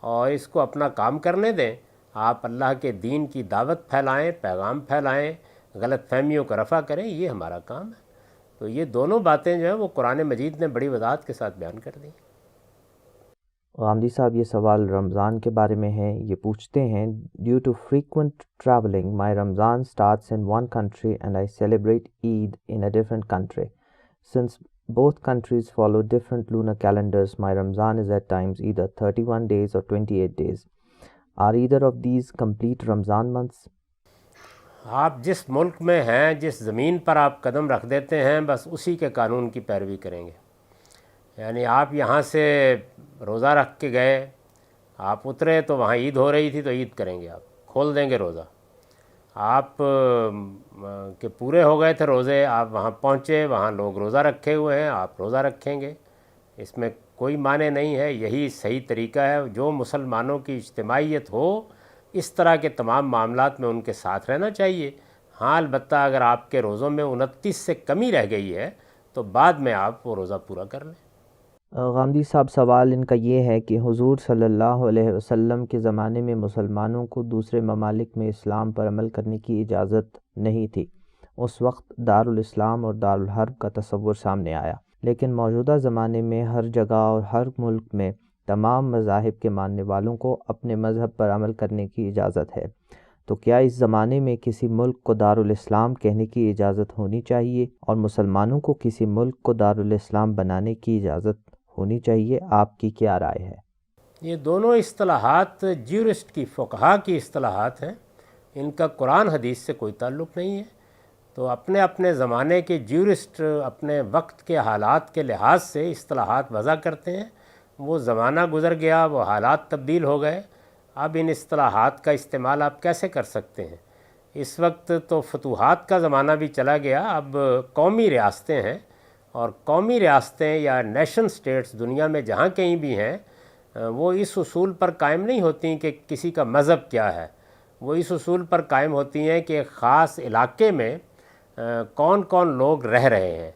اور اس کو اپنا کام کرنے دیں. آپ اللہ کے دین کی دعوت پھیلائیں، پیغام پھیلائیں، غلط فہمیوں کو رفع کریں. یہ ہمارا کام ہے. تو یہ دونوں باتیں جو ہیں وہ قرآن مجید نے بڑی وضاحت کے ساتھ بیان کر دی. غامدی صاحب یہ سوال رمضان کے بارے میں ہے. یہ پوچھتے ہیں، due to frequent travelling my Ramzan starts in one country and I celebrate Eid in a different country. Since both countries follow different lunar calendars, my Ramzan is at times either 31 days or 28 days. Are either of these complete Ramzan months? آپ جس ملک میں ہیں، جس زمین پر آپ قدم رکھ دیتے ہیں، بس اسی کے قانون کی پیروی کریں گے. یعنی آپ یہاں سے روزہ رکھ کے گئے، آپ اترے تو وہاں عید ہو رہی تھی تو عید کریں گے، آپ کھول دیں گے روزہ. آپ کے پورے ہو گئے تھے روزے، آپ وہاں پہنچے، وہاں لوگ روزہ رکھے ہوئے ہیں، آپ روزہ رکھیں گے. اس میں کوئی معنی نہیں ہے. یہی صحیح طریقہ ہے. جو مسلمانوں کی اجتماعیت ہو، اس طرح کے تمام معاملات میں ان کے ساتھ رہنا چاہیے. ہاں البتہ اگر آپ کے روزوں میں 29 سے کمی رہ گئی ہے تو بعد میں آپ وہ روزہ پورا کر لیں. غامدی صاحب سوال ان کا یہ ہے کہ حضور صلی اللہ علیہ وسلم کے زمانے میں مسلمانوں کو دوسرے ممالک میں اسلام پر عمل کرنے کی اجازت نہیں تھی. اس وقت دارالاسلام اور دارالحرب کا تصور سامنے آیا، لیکن موجودہ زمانے میں ہر جگہ اور ہر ملک میں تمام مذاہب کے ماننے والوں کو اپنے مذہب پر عمل کرنے کی اجازت ہے. تو کیا اس زمانے میں کسی ملک کو دارالاسلام کہنے کی اجازت ہونی چاہیے اور مسلمانوں کو کسی ملک کو دارالاسلام بنانے کی اجازت ہونی چاہیے؟ آپ کی کیا رائے ہے؟ یہ دونوں اصطلاحات جیورسٹ کی، فقہا کی اصطلاحات ہیں. ان کا قرآن حدیث سے کوئی تعلق نہیں ہے. تو اپنے اپنے زمانے کے جیورسٹ اپنے وقت کے حالات کے لحاظ سے اصطلاحات وضع کرتے ہیں. وہ زمانہ گزر گیا، وہ حالات تبدیل ہو گئے. اب ان اصطلاحات کا استعمال آپ کیسے کر سکتے ہیں؟ اس وقت تو فتوحات کا زمانہ بھی چلا گیا. اب قومی ریاستیں ہیں، اور قومی ریاستیں یا نیشن سٹیٹس دنیا میں جہاں کہیں بھی ہیں، وہ اس اصول پر قائم نہیں ہوتی کہ کسی کا مذہب کیا ہے. وہ اس اصول پر قائم ہوتی ہیں کہ ایک خاص علاقے میں کون کون لوگ رہ رہے ہیں.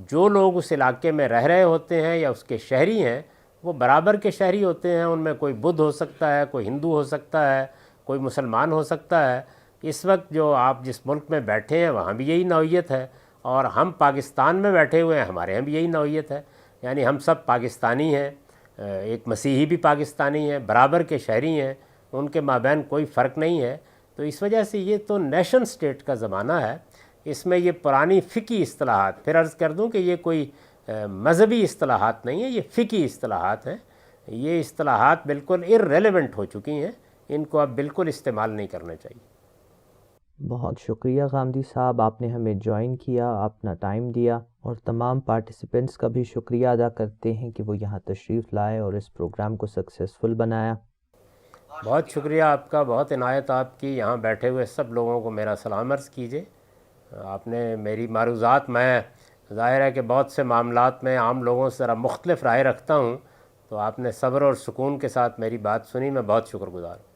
جو لوگ اس علاقے میں رہ رہے ہوتے ہیں یا اس کے شہری ہیں، وہ برابر کے شہری ہوتے ہیں. ان میں کوئی بدھ ہو سکتا ہے، کوئی ہندو ہو سکتا ہے، کوئی مسلمان ہو سکتا ہے. اس وقت جو آپ جس ملک میں بیٹھے ہیں وہاں بھی یہی نوعیت ہے، اور ہم پاکستان میں بیٹھے ہوئے ہیں، ہمارے یہاں بھی یہی نوعیت ہے. یعنی ہم سب پاکستانی ہیں، ایک مسیحی بھی پاکستانی ہیں، برابر کے شہری ہیں، ان کے مابین کوئی فرق نہیں ہے۔ تو اس وجہ سے یہ تو نیشن سٹیٹ کا زمانہ ہے، اس میں یہ پرانی فقہی اصطلاحات، پھر عرض کر دوں کہ یہ کوئی مذہبی اصطلاحات نہیں ہیں، یہ فقہی اصطلاحات ہیں، یہ اصطلاحات بالکل ارریلیونٹ ہو چکی ہیں، ان کو اب بالکل استعمال نہیں کرنا چاہیے۔ بہت شکریہ غامدی صاحب، آپ نے ہمیں جوائن کیا، اپنا ٹائم دیا، اور تمام پارٹیسپینٹس کا بھی شکریہ ادا کرتے ہیں کہ وہ یہاں تشریف لائے اور اس پروگرام کو سکسیسفل بنایا۔ بہت شکریہ آپ کا، بہت عنایت آپ کی، یہاں بیٹھے ہوئے سب لوگوں کو میرا سلام عرض کیجیے۔ آپ نے میری معروضات، میں ظاہر ہے کہ بہت سے معاملات میں عام لوگوں سے ذرا مختلف رائے رکھتا ہوں، تو آپ نے صبر اور سکون کے ساتھ میری بات سنی، میں بہت شکر گزار ہوں۔